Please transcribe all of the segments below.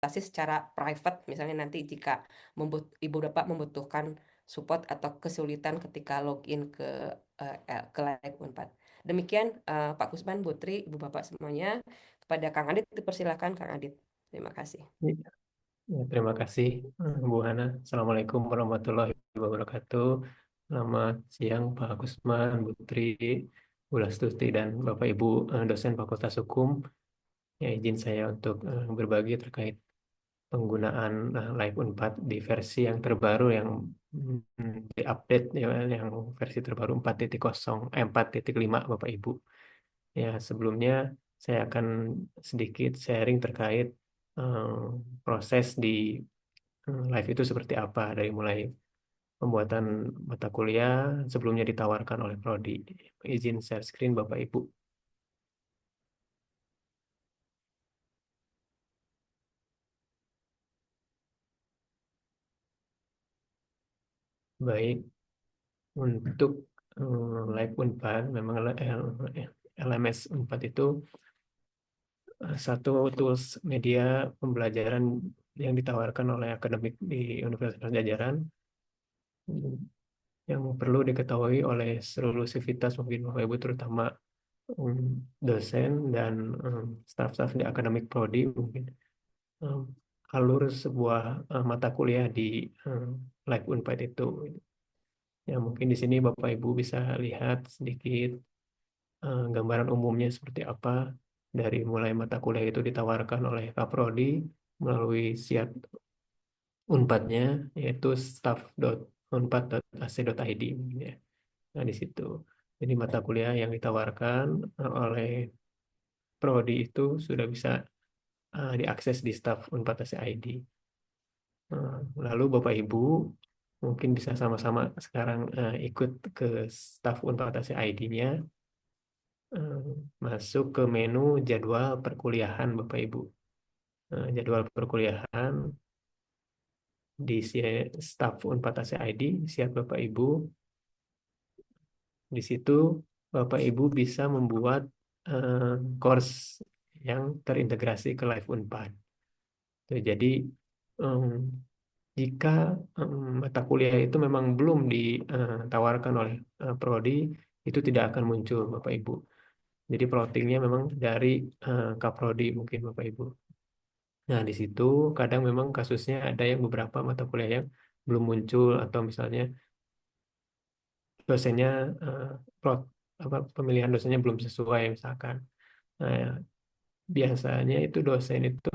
konsultasi secara private, misalnya nanti jika ibu bapak membutuhkan support atau kesulitan ketika login ke Live Unpad. Demikian Pak Kusman, Bu Tri, ibu bapak semuanya. Kepada Kang Adit dipersilakan Kang Adit. Terima kasih. Ya, terima kasih Bu Hana. Assalamualaikum warahmatullahi wabarakatuh. Selamat siang Pak Kusman, Bu Tri, Bu Lastuti, dan Bapak Ibu dosen Fakultas Hukum. Ya, izin saya untuk berbagi terkait penggunaan Live Unpad di versi yang terbaru yang diupdate ya, yang versi terbaru 4.5 Bapak Ibu. Ya, sebelumnya saya akan sedikit sharing terkait eh, proses di live itu seperti apa dari mulai pembuatan mata kuliah sebelumnya ditawarkan oleh Prodi. Izin share screen Bapak Ibu. Baik, untuk live Unpad memang LMS Unpad itu satu tools media pembelajaran yang ditawarkan oleh akademik di Universitas Pajajaran yang perlu diketahui oleh seluruh sivitas mungkin Bapak Ibu terutama dosen dan staf-staf di akademik prodi mungkin um, alur sebuah mata kuliah di Live Unpad itu. Ya mungkin di sini Bapak Ibu bisa lihat sedikit gambaran umumnya seperti apa dari mulai mata kuliah itu ditawarkan oleh Kaprodi melalui siat Unpadnya yaitu staff.unpad.ac.id ya. Nah di situ. Jadi mata kuliah yang ditawarkan oleh Prodi itu sudah bisa diakses di staff Unpad AC ID. Lalu Bapak Ibu mungkin bisa sama-sama sekarang ikut ke staff Unpad AC ID-nya, masuk ke menu jadwal perkuliahan Bapak Ibu. Jadwal perkuliahan di staff Unpad AC ID, siap Bapak Ibu. Di situ Bapak Ibu bisa membuat course yang terintegrasi ke Live Unpad. Tuh, jadi em, jika mata kuliah itu memang belum ditawarkan oleh Prodi, itu tidak akan muncul Bapak Ibu. Jadi plottingnya memang dari Kaprodi mungkin Bapak Ibu. Nah, di situ kadang memang kasusnya ada yang beberapa mata kuliah yang belum muncul atau misalnya dosennya eh, plot apa pemilihan dosennya belum sesuai misalkan. Nah, biasanya itu dosen itu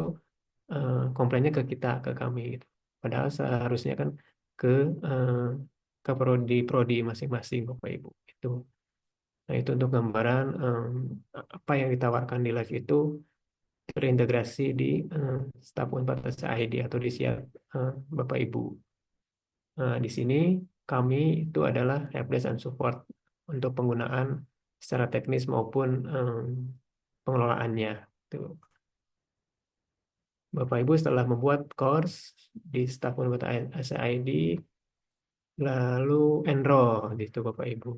komplainnya ke kita, ke kami gitu. Padahal seharusnya kan ke eh, ke prodi masing-masing Bapak Ibu itu. Nah, itu untuk gambaran apa yang ditawarkan di live itu terintegrasi di Staf Unpad ID atau di siap Bapak Ibu. Nah, di sini kami itu adalah helpdesk and support untuk penggunaan secara teknis maupun pengelolaannya. Tuh. Bapak Ibu setelah membuat course di Staf Unpad ID, lalu enroll gitu Bapak Ibu.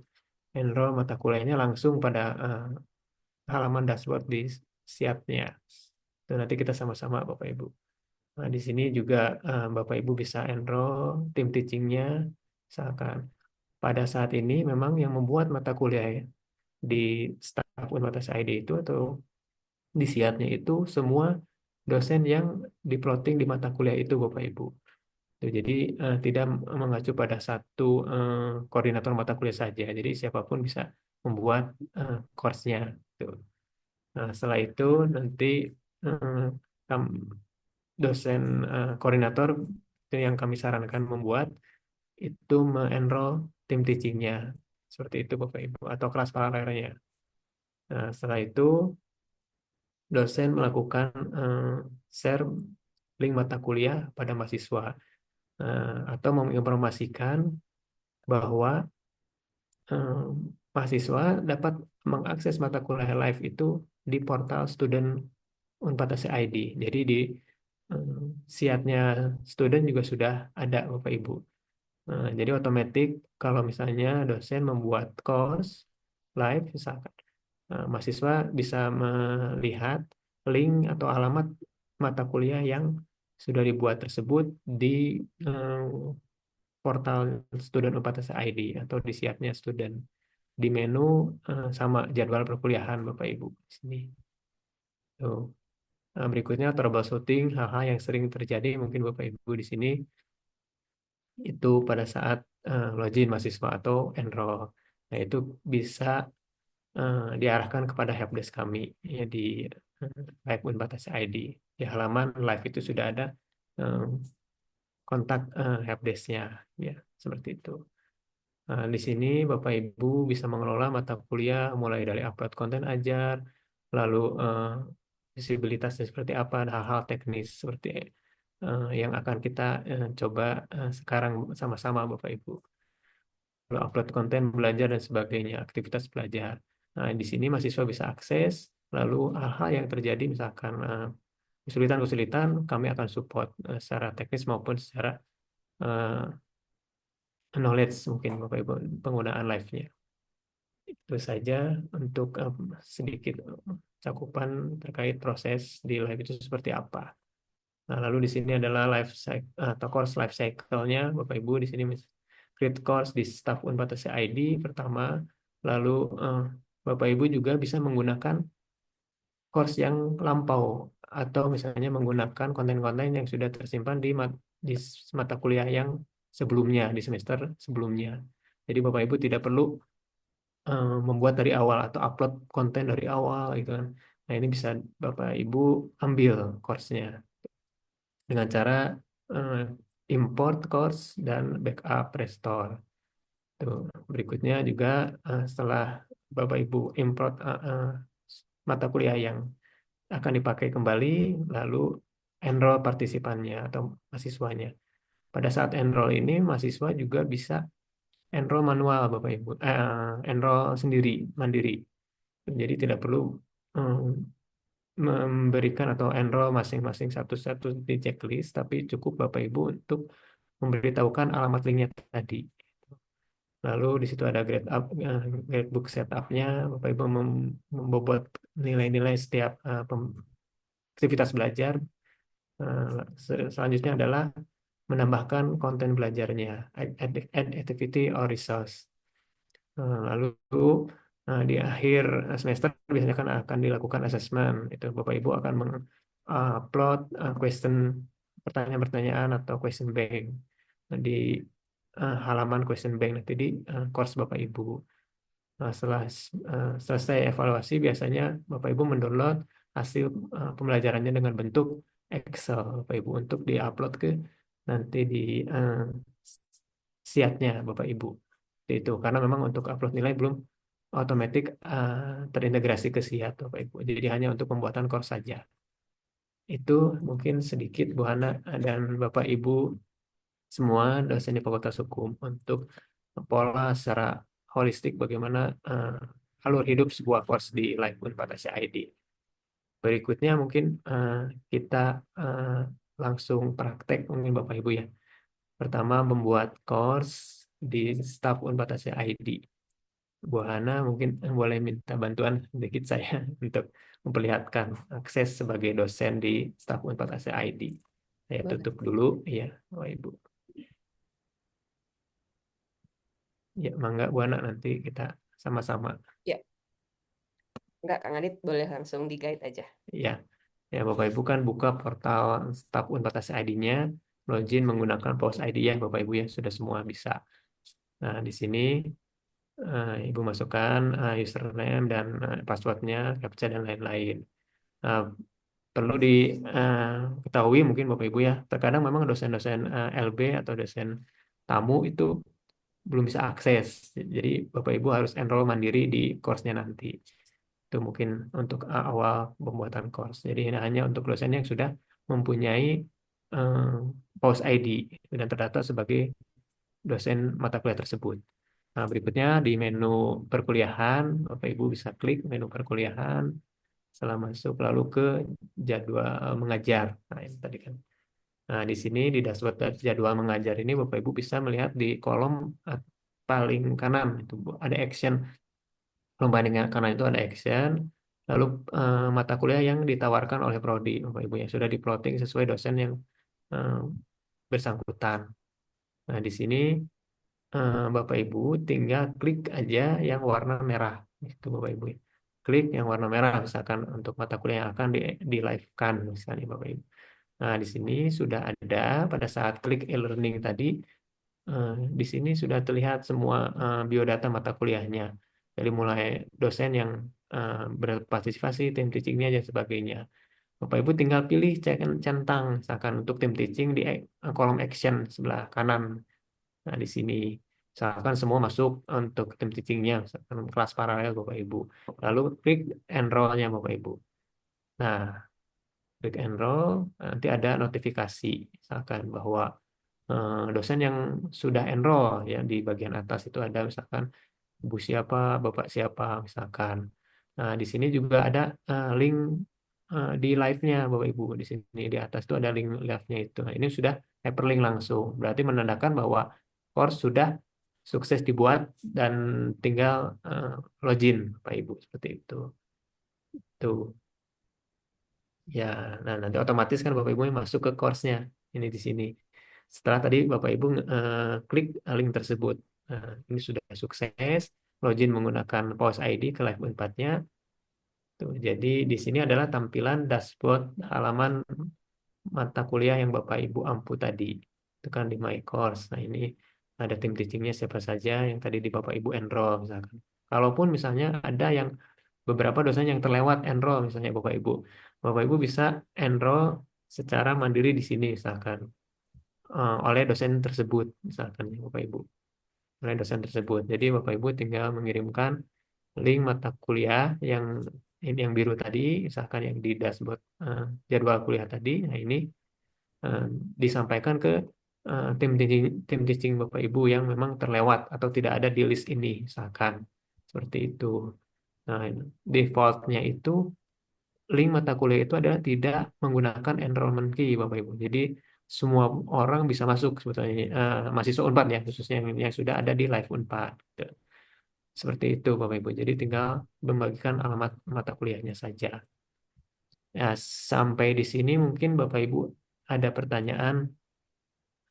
Enroll mata kuliahnya langsung pada halaman dashboard di siapnya. Itu nanti kita sama-sama Bapak Ibu. Nah, di sini juga Bapak Ibu bisa enroll tim teachingnya. Misalkan pada saat ini memang yang membuat mata kuliah ya, di Staf Unpad ID itu atau di siatnya itu semua dosen yang diplotting di mata kuliah itu Bapak Ibu. Tuh, jadi tidak mengacu pada satu koordinator mata kuliah saja. Jadi siapapun bisa membuat course-nya. Tuh. Nah, setelah itu nanti eh, dosen koordinator itu yang kami sarankan membuat itu menenroll tim teachingnya. Seperti itu Bapak Ibu. Atau kelas paralelnya. Nah, setelah itu dosen melakukan share link mata kuliah pada mahasiswa. Atau menginformasikan bahwa eh, mahasiswa dapat mengakses mata kuliah live itu di portal student Unpad ID. Jadi di eh, siatnya student juga sudah ada Bapak Ibu. Jadi otomatis kalau misalnya dosen membuat course live misalkan, mahasiswa bisa melihat link atau alamat mata kuliah yang sudah dibuat tersebut di eh, portal Student Unpad ID atau di siapnya student. Di menu sama jadwal perkuliahan Bapak Ibu di sini. Tuh. Berikutnya troubleshooting hal-hal yang sering terjadi mungkin Bapak Ibu di sini itu pada saat login mahasiswa atau enroll. Nah, itu bisa diarahkan kepada helpdesk kami ya di Live Unbatasi ID. Di halaman live itu sudah ada eh, kontak helpdesk-nya ya seperti itu. Di sini Bapak Ibu bisa mengelola mata kuliah mulai dari upload konten ajar, lalu visibilitasnya seperti apa, dan hal-hal teknis seperti yang akan kita coba sekarang sama-sama Bapak Ibu. Lalu upload konten belajar dan sebagainya, aktivitas belajar. Nah, di sini mahasiswa bisa akses, lalu hal-hal yang terjadi misalkan kesulitan-kesulitan kami akan support secara teknis maupun secara eh, knowledge mungkin Bapak Ibu penggunaan live-nya. Itu saja untuk sedikit cakupan terkait proses di live itu seperti apa. Nah, lalu di sini adalah life cycle atau course life cycle-nya Bapak Ibu di sini create course di Staff Unpad ID pertama, lalu eh, Bapak Ibu juga bisa menggunakan course yang lampau atau misalnya menggunakan konten-konten yang sudah tersimpan di mata kuliah yang sebelumnya di semester sebelumnya. Jadi Bapak Ibu tidak perlu membuat dari awal atau upload konten dari awal gitu kan. Nah, ini bisa Bapak Ibu ambil course-nya dengan cara eh, import course dan backup restore. Tuh. Berikutnya juga setelah Bapak Ibu import mata kuliah yang akan dipakai kembali, lalu enroll partisipannya atau mahasiswanya. Pada saat enroll ini, mahasiswa juga bisa enroll manual, Bapak Ibu, enroll sendiri, mandiri. Jadi tidak perlu eh, memberikan atau enroll masing-masing satu-satu di checklist, tapi cukup Bapak Ibu untuk memberitahukan alamat linknya tadi. Lalu di situ ada gradebook setupnya, Bapak Ibu membobot nilai-nilai setiap aktivitas belajar. Eh, Selanjutnya adalah menambahkan konten belajarnya, add activity or resource. Lalu di akhir semester biasanya kan akan dilakukan assessment. Itu Bapak Ibu akan mengupload question pertanyaan-pertanyaan atau question bank di halaman question bank nanti di course Bapak Ibu. Nah, setelah selesai evaluasi biasanya Bapak Ibu mendownload hasil pembelajarannya dengan bentuk Excel Bapak Ibu untuk diupload ke nanti di siatnya Bapak Ibu. Itu karena memang untuk upload nilai belum otomatis terintegrasi ke siat Bapak Ibu. Jadi hanya untuk pembuatan course saja. Itu mungkin sedikit Bu Hana dan Bapak Ibu semua dosen di Fakultas Hukum untuk pola secara holistik bagaimana alur hidup sebuah course di Live Unpad ID. Berikutnya mungkin kita eh, langsung praktek mungkin Bapak Ibu ya. Pertama membuat course di Staff Unpad ID. Bu Hana mungkin boleh minta bantuan sedikit saya untuk memperlihatkan akses sebagai dosen di Staff Unpad ID. Saya Boleh. tutup dulu ya, Bapak Ibu. Ya, mangga Bu Hana nanti kita sama-sama. Ya, enggak, Kang Adit boleh langsung di-guide aja. Ya, ya Bapak Ibu kan buka portal Staf Unpad ID-nya, login menggunakan Pos ID ya Bapak Ibu ya sudah semua bisa. Nah, di sini Ibu masukkan username dan passwordnya, captcha dan lain-lain. Nah, perlu diketahui mungkin Bapak Ibu ya, terkadang memang dosen-dosen LB atau dosen tamu itu belum bisa akses. Jadi Bapak Ibu harus enroll mandiri di course-nya nanti. Itu mungkin untuk awal pembuatan course. Jadi ini hanya untuk dosen yang sudah mempunyai eh, PAUS ID dan terdaftar sebagai dosen mata kuliah tersebut. Nah, berikutnya di menu perkuliahan, Bapak Ibu bisa klik menu perkuliahan, setelah masuk lalu ke jadwal mengajar. Nah, ini tadi kan. Nah, di sini di dashboard jadwal mengajar ini Bapak Ibu bisa melihat di kolom paling kanan itu Bu, ada action. Pembandingan karena itu ada action, lalu mata kuliah yang ditawarkan oleh prodi, Bapak Ibu yang sudah di plotting sesuai dosen yang eh, bersangkutan. Nah, di sini Bapak Ibu tinggal klik aja yang warna merah. Itu Bapak Ibu. Klik yang warna merah misalkan untuk mata kuliah yang akan di live-kan misalnya Bapak Ibu. Nah, di sini sudah ada pada saat klik e-learning tadi, di sini sudah terlihat semua biodata mata kuliahnya. Dari mulai dosen yang berpartisipasi, tim teachingnya dan sebagainya. Bapak Ibu tinggal pilih centang, misalkan untuk tim teaching di kolom action sebelah kanan. Nah, di sini misalkan semua masuk untuk tim teachingnya, misalkan kelas paralel Bapak Ibu. Lalu klik enroll-nya Bapak Ibu. Nah, klik enroll, nanti ada notifikasi, misalkan bahwa dosen yang sudah enroll ya di bagian atas itu ada misalkan ibu siapa, bapak siapa, misalkan. Nah, di sini juga ada link di live-nya, Bapak Ibu. Di sini di atas itu ada link live-nya itu. Nah, ini sudah hyperlink langsung. Berarti menandakan bahwa course sudah sukses dibuat dan tinggal eh, login, Bapak Ibu. Seperti itu. Tuh. Ya, nah nanti otomatis kan Bapak Ibu yang masuk ke course-nya. Ini di sini. Setelah tadi Bapak Ibu klik link tersebut. Nah, ini sudah sukses. Login menggunakan Pause ID ke Live Unpad-nya. Tuh, jadi di sini adalah tampilan dashboard halaman mata kuliah yang Bapak Ibu ampu tadi. Itu kan di My Course. Nah, ini ada tim teachingnya siapa saja yang tadi di Bapak Ibu enroll misalkan. Kalaupun misalnya ada yang beberapa dosen yang terlewat enroll misalnya Bapak Ibu. Bapak Ibu bisa enroll secara mandiri di sini misalkan oleh dosen tersebut misalkan ya, Bapak Ibu. Oleh dosen tersebut. Jadi Bapak Ibu tinggal mengirimkan link mata kuliah yang ini yang biru tadi, misalkan yang di dashboard jadwal kuliah tadi, nah ini eh, disampaikan ke tim teaching Bapak Ibu yang memang terlewat atau tidak ada di list ini, misalkan seperti itu. Nah, defaultnya itu link mata kuliah itu adalah tidak menggunakan enrollment key, Bapak Ibu. Jadi semua orang bisa masuk sebetulnya mahasiswa Unpad ya, khususnya yang sudah ada di Live Unpad. Gitu. Seperti itu, Bapak Ibu. Jadi tinggal membagikan alamat mata kuliahnya saja. Ya, sampai di sini mungkin Bapak Ibu ada pertanyaan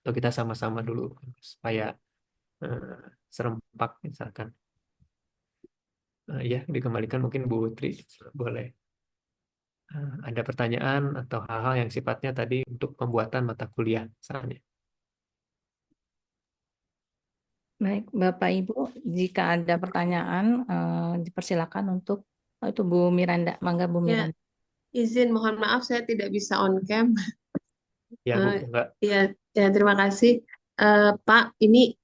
atau kita sama-sama dulu supaya eh, serempak misalkan. Ya, dikembalikan mungkin Bu Tri boleh. Ada pertanyaan atau hal-hal yang sifatnya tadi untuk pembuatan mata kuliah misalnya. Baik, Bapak Ibu, jika ada pertanyaan, dipersilakan untuk itu Bu Miranda, mangga Bu Ya, Miranda. izin mohon maaf saya tidak bisa on cam. Ya Bu, Eh, enggak. ya, ya terima kasih. Pak, ini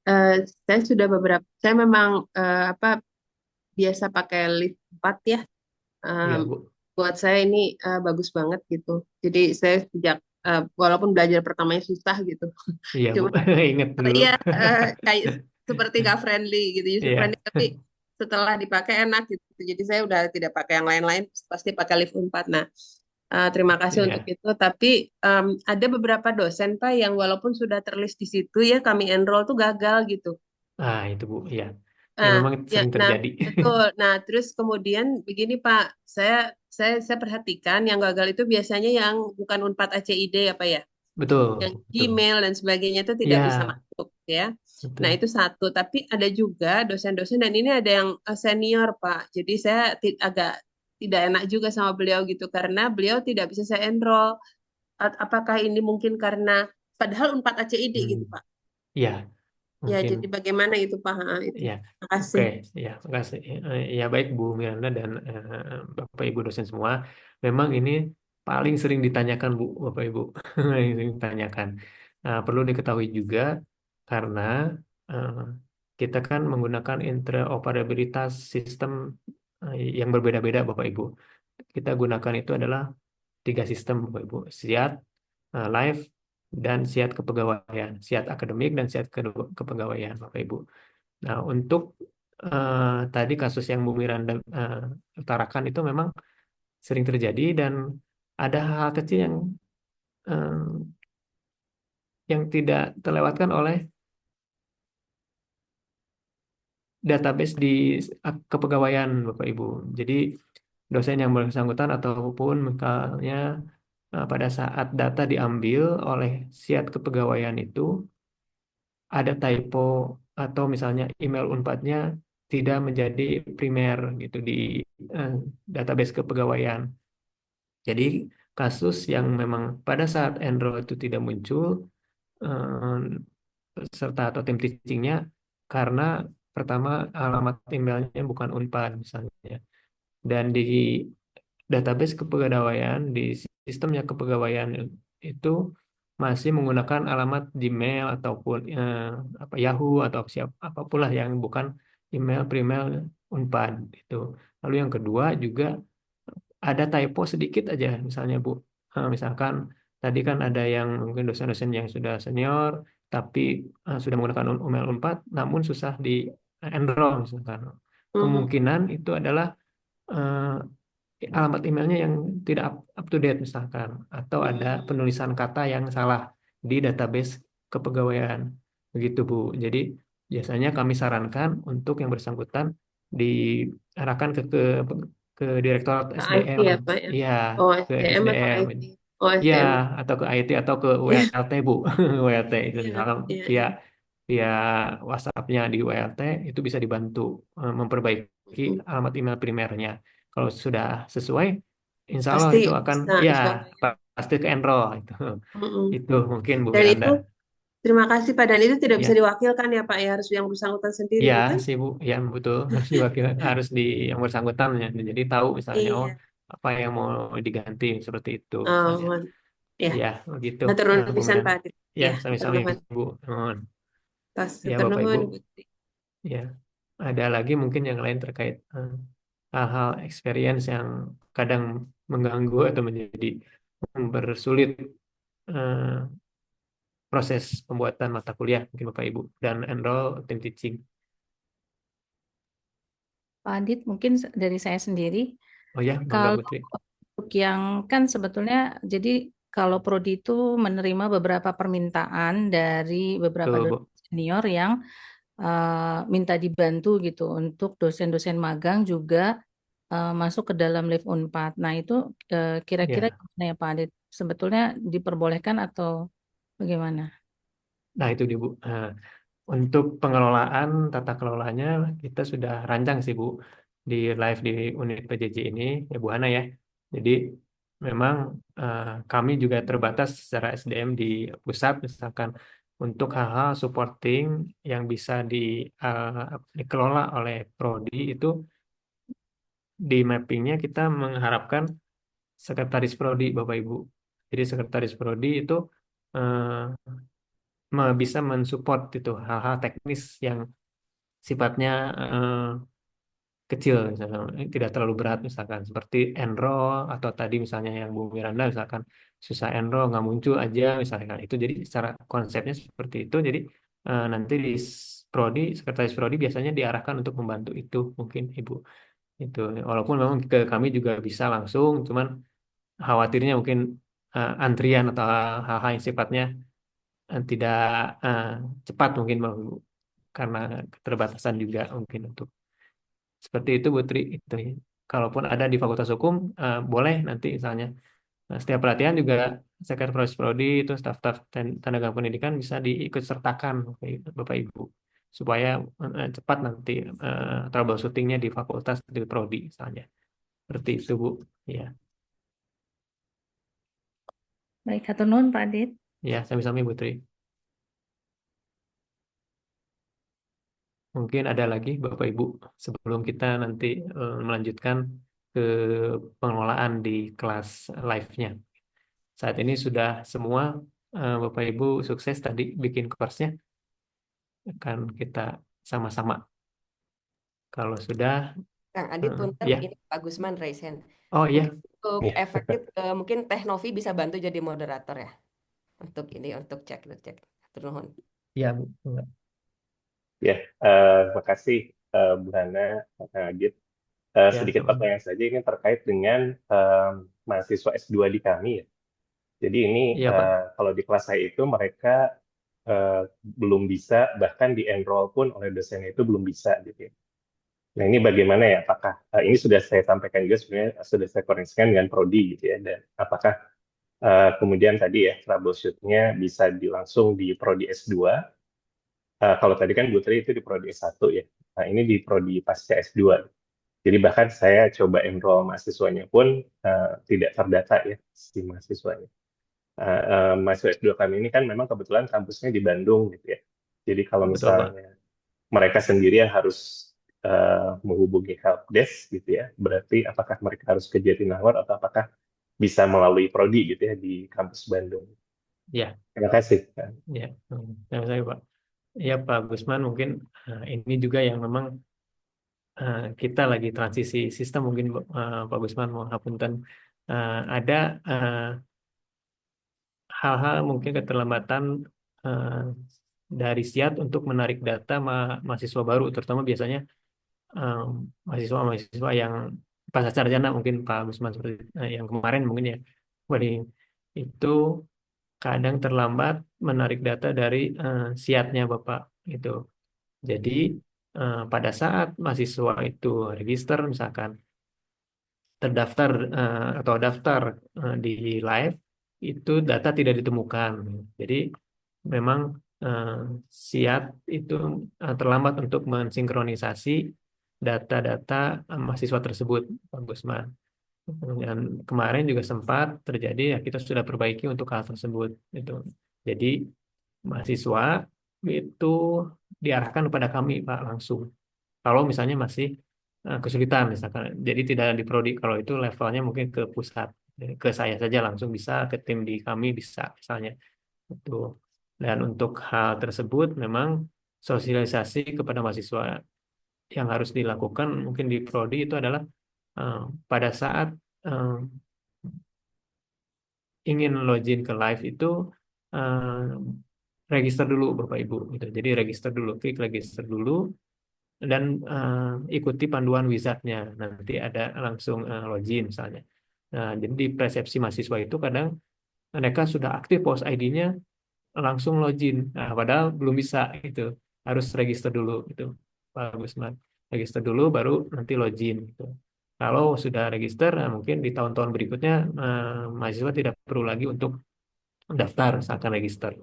saya sudah saya memang apa biasa pakai lift 4 ya. Ya Em, Bu. buat saya ini bagus banget gitu. Jadi saya sejak walaupun belajar pertamanya susah gitu. Iya Bu, Cuma ingat dulu. ya kayak seperti nggak friendly gitu, user Iya, friendly tapi setelah dipakai enak gitu. Jadi saya udah tidak pakai yang lain-lain, pasti pakai lift 4. Nah, terima kasih untuk iya. itu. Tapi ada beberapa dosen Pak yang walaupun sudah terlist di situ ya kami enroll tuh gagal gitu. Itu Bu, iya. Ya Nah, memang ya, sering nah terjadi. betul. Nah, terus kemudian begini Pak, saya perhatikan yang gagal itu biasanya yang bukan Unpad ACID apa ya, yang Betul, betul. Gmail dan sebagainya itu tidak bisa Iya, masuk ya. Nah, betul. itu satu. Tapi ada juga dosen-dosen dan ini ada yang senior Pak. Jadi saya agak tidak enak juga sama beliau gitu karena beliau tidak bisa saya enroll. Apakah ini mungkin karena padahal Unpad ACID Hmm. gitu Pak. Iya, Ya, mungkin. jadi bagaimana itu Pak? Itu. Ya, Terima oke, kasih. ya, makasih. Ya baik Bu Miranda dan Bapak Ibu dosen semua, memang ini paling sering ditanyakan Bu, Bapak Ibu, paling sering ditanyakan. Perlu diketahui juga karena eh, kita kan menggunakan interoperabilitas sistem yang berbeda-beda, Bapak Ibu. Kita gunakan itu adalah 3 sistem, Bapak Ibu, SIAT, Live, dan SIAT kepegawaian, SIAT akademik dan SIAT kepegawaian, Bapak Ibu. Nah, untuk tadi kasus yang Bu Miranda utarakan itu memang sering terjadi dan ada hal kecil eh, yang tidak terlewatkan oleh database di kepegawaian Bapak Ibu. Jadi dosen yang bersangkutan ataupun misalnya pada saat data diambil oleh SIAT kepegawaian itu ada typo atau misalnya email Unpadnya tidak menjadi primer gitu di eh, database kepegawaian. Jadi kasus yang memang pada saat enroll itu tidak muncul eh, serta atau tim teachingnya karena pertama alamat emailnya bukan Unpad misalnya. Dan di database kepegawaian, di sistemnya kepegawaian itu masih menggunakan alamat Gmail ataupun apa Yahoo atau siapa apapun lah yang bukan email primer Unpad itu. Lalu yang kedua juga ada typo sedikit aja misalnya Bu. Misalkan tadi kan ada yang mungkin dosen-dosen yang sudah senior tapi sudah menggunakan email Unpad namun susah di enroll misalkan. Mhm. Kemungkinan itu adalah alamat emailnya yang tidak up to date misalkan atau ada penulisan kata yang salah di database kepegawaian begitu Bu. Jadi biasanya kami sarankan untuk yang bersangkutan diarahkan ke Direktorat Ke IT SDM, ya Pak ya. iya Oh ke SDM atau SDM, IT? Oh iya SDM. atau ke IT atau ke Iya, WLT Bu, WLT itu iya, misalkan iya, via iya. via WhatsApp-nya di WLT itu bisa dibantu memperbaiki Mhm. alamat email primernya. Kalau sudah sesuai, insya Allah Pasti itu akan bisa ya insya Allah ya. pasti ke enroll itu. Mhm. Itu mungkin Bu Dan Miranda. itu terima kasih Pak, dan itu tidak bisa Ya, diwakilkan ya Pak ya, harus yang bersangkutan sendiri ya bukan? sih Bu, ya betul harus diwakil harus di yang bersangkutan ya. Jadi tahu misalnya oh Iya. apa yang mau diganti seperti itu Oh, misalnya. ya. Ya begitu Matur nuwun Bu pisan Miranda. Pak Adit. Ya Ya, matur sami-sami nuwun. Bu. Nuhun. Tos, Ya matur Bapak Ibu. nuwun Ibu Tri. Ya, ada lagi mungkin yang lain terkait hal-hal experience yang kadang mengganggu atau menjadi mempersulit eh, proses pembuatan mata kuliah mungkin Bapak Ibu dan enroll tim teaching. Pak Adit, mungkin dari saya sendiri, Oh ya, Bangga kalau Putri. untuk yang kan sebetulnya, jadi kalau prodi itu menerima beberapa permintaan dari beberapa Tuh, Bu. dosen senior yang minta dibantu gitu untuk dosen-dosen magang juga masuk ke dalam Live Unpad. Nah itu kira-kira Ya. gimana ya Pak Adit? Sebetulnya diperbolehkan atau bagaimana? Nah, itu di Bu. Untuk pengelolaan tata kelolanya kita sudah rancang sih Bu di live di unit PJJ ini ya Bu Hana ya. Jadi memang kami juga terbatas secara SDM di pusat misalkan untuk hal-hal supporting yang bisa dikelola oleh prodi itu di mappingnya kita mengharapkan sekretaris prodi Bapak Ibu. Jadi sekretaris prodi itu eh, bisa mensupport itu hal-hal teknis yang sifatnya kecil misalkan tidak terlalu berat misalkan seperti enroll atau tadi misalnya yang Bu Miranda misalkan susah enroll nggak muncul aja misalkan itu jadi secara konsepnya seperti itu jadi nanti di prodi sekretaris prodi biasanya diarahkan untuk membantu itu mungkin Ibu itu walaupun memang ke kami juga bisa langsung cuman khawatirnya mungkin antrian atau hal-hal yang sifatnya tidak eh, cepat mungkin Bang, Ibu karena keterbatasan juga mungkin untuk seperti itu Putri itu ya. Kalaupun ada di Fakultas Hukum boleh nanti misalnya setiap pelatihan juga sekretaris prodi itu staf-staf tenaga pendidikan bisa diikut sertakan Bapak Ibu supaya cepat nanti troubleshootingnya di fakultas di prodi misalnya seperti itu Bu ya Baik, hatur nuhun Pak Adit. ya sami-sami Putri mungkin ada lagi Bapak Ibu sebelum kita nanti melanjutkan ke pengelolaan di kelas live-nya. Saat ini sudah semua Bapak Ibu sukses tadi bikin course-nya. Akan kita sama-sama. Kalau sudah, Kang Adit punten ya. ini Pak Gusman Reisen. Oh iya, Mungkin untuk Iya, efektif mungkin Teh Novi bisa bantu jadi moderator ya untuk ini untuk cek. Atur nuhun. iya Bu. ya. Terima kasih Bu Hana, Pak Adit. Ya, Sedikit sama. pertanyaan saja ini terkait dengan mahasiswa S2 di kami ya. Jadi ini Iya Pak. kalau di kelas saya itu mereka belum bisa, bahkan di enroll pun oleh dosennya itu belum bisa gitu ya. Nah ini bagaimana ya? Apakah ini sudah saya sampaikan juga sebenarnya sudah saya koordinasikan dengan prodi gitu ya. Dan apakah Kemudian tadi ya troubleshoot-nya bisa langsung di Prodi S2. Kalau tadi kan Bu Tri itu di Prodi S1 ya. Nah, ini di Prodi pasca S2. Jadi bahkan saya coba enroll mahasiswanya pun tidak terdata ya si mahasiswanya. Mahasiswa S2 kami ini kan memang kebetulan kampusnya di Bandung gitu ya. Jadi kalau Betul, Pak. misalnya mereka sendiri yang harus menghubungi help desk gitu ya, berarti apakah mereka harus ke Jatinangor atau apakah bisa melalui prodi gitu ya di kampus Bandung. Ya, Terima kasih. ya. Terima kasih, Pak. Ya, Pak Gusman, mungkin ini juga yang memang kita lagi transisi sistem, mungkin Pak Gusman mau hapunten. Ada hal-hal mungkin keterlambatan dari SIAT untuk menarik data mahasiswa baru, terutama biasanya mahasiswa-mahasiswa yang pasca sarjana, mungkin Pak Gusman seperti yang kemarin mungkin ya, paling itu kadang terlambat menarik data dari SIAT-nya Bapak itu. Jadi pada saat mahasiswa itu register misalkan terdaftar atau daftar di live, itu data tidak ditemukan. Jadi memang eh, SIAT itu terlambat untuk mensinkronisasi data-data mahasiswa tersebut, Pak Gusman. Dan kemarin juga sempat terjadi, ya kita sudah perbaiki untuk hal tersebut. Itu. Jadi mahasiswa itu diarahkan kepada kami, Pak, langsung. Kalau misalnya masih kesulitan, misalkan. Jadi tidak di prodi, kalau itu levelnya mungkin ke pusat. Jadi ke saya saja langsung bisa, ke tim di kami bisa, misalnya. Itu. Dan untuk hal tersebut memang sosialisasi kepada mahasiswa yang harus dilakukan mungkin di prodi itu adalah eh, pada saat eh, ingin login ke live itu register dulu Bapak Ibu gitu. Jadi register dulu, klik register dulu dan ikuti panduan wizardnya. Nanti ada langsung login misalnya. Nah, jadi di persepsi mahasiswa itu kadang mereka sudah aktif post ID-nya langsung login. Nah, padahal belum bisa itu. Harus register dulu itu. Pak Gusman. Register dulu baru nanti login gitu. Kalau sudah register, nah mungkin di tahun-tahun berikutnya mahasiswa tidak perlu lagi untuk daftar seakan register.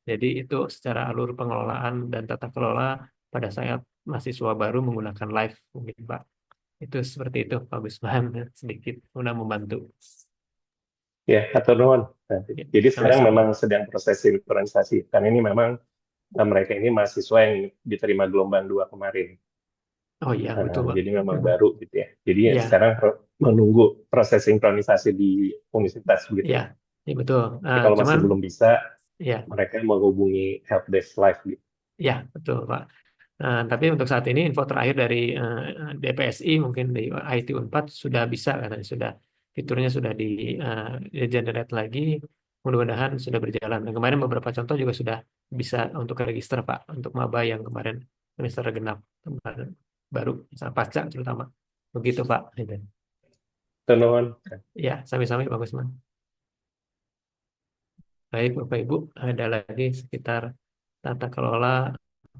Jadi itu secara alur pengelolaan dan tata kelola pada saat mahasiswa baru menggunakan live mungkin Pak. Itu seperti itu Pak Gusman, sedikit mudah membantu. Ya, atur nuhun. Ya, Jadi sekarang sama-sama. memang sedang proses sinkronisasi. Karena ini memang mereka ini mahasiswa yang diterima gelombang 2 kemarin. Oh iya, betul Pak. Jadi memang baru gitu ya. Jadi Ya, sekarang menunggu proses sinkronisasi di universitas begitu ya, ya. ya betul. Jadi kalau masih Cuman, belum bisa, ya, mereka menghubungi helpdesk live gitu. ya betul Pak. Tapi untuk saat ini info terakhir dari DPSI mungkin di IT Unpad sudah bisa katanya, sudah fiturnya sudah di generate lagi, mudah-mudahan sudah berjalan. Dan kemarin beberapa contoh juga sudah bisa untuk register Pak, untuk maba yang kemarin semester genap kemarin, baru pasca terutama. Begitu Pak. Gitu. Atur nuhun. Ya, sami-sami Pak Gusman. Baik Bapak Ibu, ada lagi sekitar tata kelola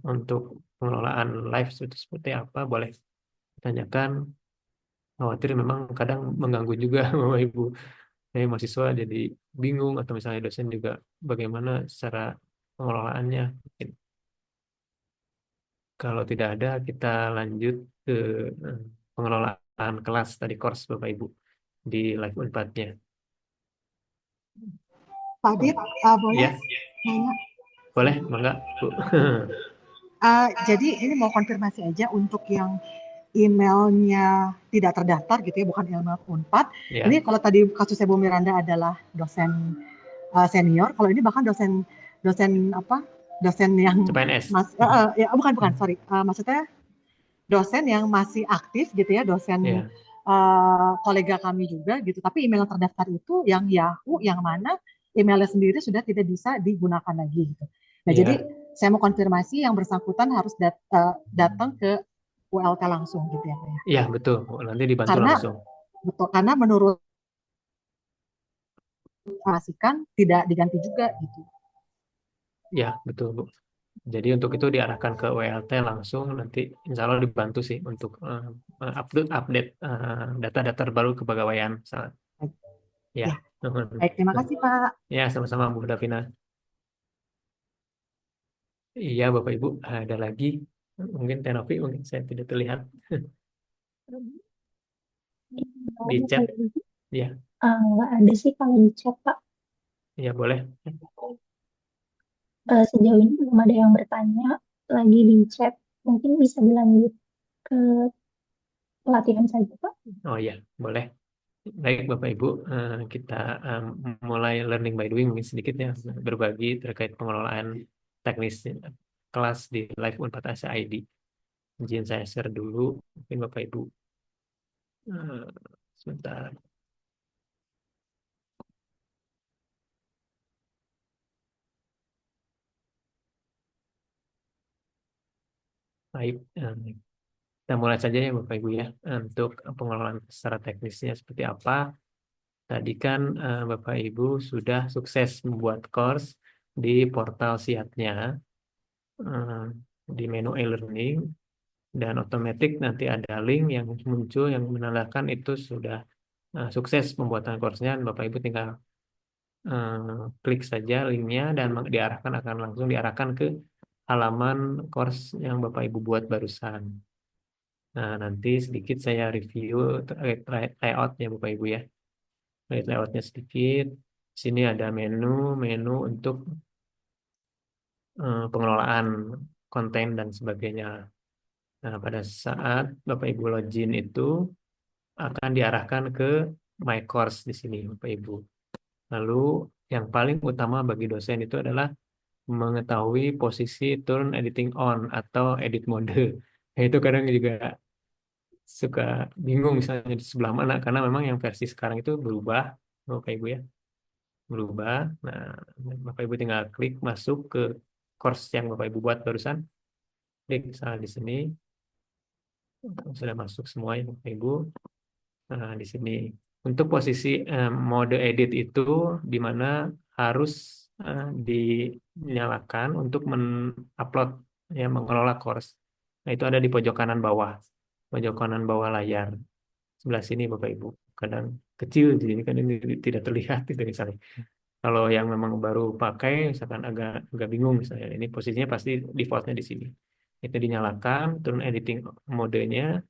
untuk pengelolaan live itu seperti apa, boleh tanyakan. Khawatir memang kadang mengganggu juga Bapak Ibu. Saya mahasiswa jadi bingung atau misalnya dosen juga bagaimana secara pengelolaannya. Mungkin. Kalau tidak ada kita lanjut ke eh, pengelolaan kelas tadi course Bapak Ibu di live Unpad-nya. Pak Dit, boleh Ya, nanya? boleh, mangga Bu. Jadi ini mau konfirmasi aja untuk yang emailnya tidak terdaftar gitu ya, bukan email Unpad. Ya, Ini kalau tadi kasusnya Bu Miranda adalah dosen senior, kalau ini bahkan dosen yang CPNS. ya bukan sorry, maksudnya dosen yang masih aktif gitu ya, dosen Ya, kolega kami juga gitu. Tapi email yang terdaftar itu yang Yahoo, yang mana emailnya sendiri sudah tidak bisa digunakan lagi gitu. Nah, ya, jadi saya mau konfirmasi yang bersangkutan harus datang ke ULT langsung gitu ya, Pak ya. ya betul. Nanti dibantu Karena langsung. betul, karena menurut informasikan tidak diganti juga gitu. Ya, betul Bu. Jadi untuk itu diarahkan ke WLT langsung, nanti insya Allah dibantu sih untuk update data-data terbaru kepegawaian. Ya, Ya, Baik, terima kasih Pak. Ya, sama-sama Bu Davina. Iya, Bapak Ibu, ada lagi. Mungkin Tenovi, mungkin saya tidak terlihat di Bapak chat. Ibu, Ya, nggak ada sih kalau di chat Pak. ya boleh. Sejauh ini belum ada yang bertanya lagi di chat. Mungkin bisa dilanjut ke pelatihan saja Pak. Oh ya, boleh. Baik Bapak Ibu, kita mulai learning by doing mungkin sedikit ya, berbagi terkait pengelolaan teknis kelas di Live Unpad ACID. Izin saya share dulu, mungkin Bapak Ibu. Sebentar. Baik, kita mulai saja ya Bapak Ibu ya, untuk pengelolaan secara teknisnya seperti apa. Tadi kan Bapak Ibu sudah sukses membuat course di portal Siatnya, di menu e-learning, dan otomatis nanti ada link yang muncul yang menandakan itu sudah sukses pembuatan course-nya. Bapak Ibu tinggal klik saja linknya dan akan langsung diarahkan ke halaman course yang Bapak Ibu buat barusan. Nah, nanti sedikit saya review terkait layoutnya Bapak Ibu ya. Layoutnya sedikit. Di sini ada menu untuk pengelolaan konten dan sebagainya. Nah, pada saat Bapak Ibu login itu akan diarahkan ke My Course di sini, Bapak Ibu. Lalu yang paling utama bagi dosen itu adalah mengetahui posisi turn editing on atau edit mode. Nah, itu kadang juga suka bingung misalnya di sebelah mana karena memang yang versi sekarang itu berubah, Bapak Ibu ya, berubah. Nah, Bapak Ibu tinggal klik masuk ke course yang Bapak Ibu buat barusan. Klik misalnya di sini sudah masuk semua ya Bapak Ibu. Nah, di sini untuk posisi mode edit itu di mana harus dinyalakan untuk mengupload ya mengelola course. Nah, itu ada di pojok kanan bawah layar sebelah sini Bapak Ibu. Kadang kecil jadi kan ini tidak terlihat itu misalnya. Kalau yang memang baru pakai misalkan agak agak bingung misalnya ini posisinya pasti defaultnya di sini. Itu dinyalakan, turun editing modenya.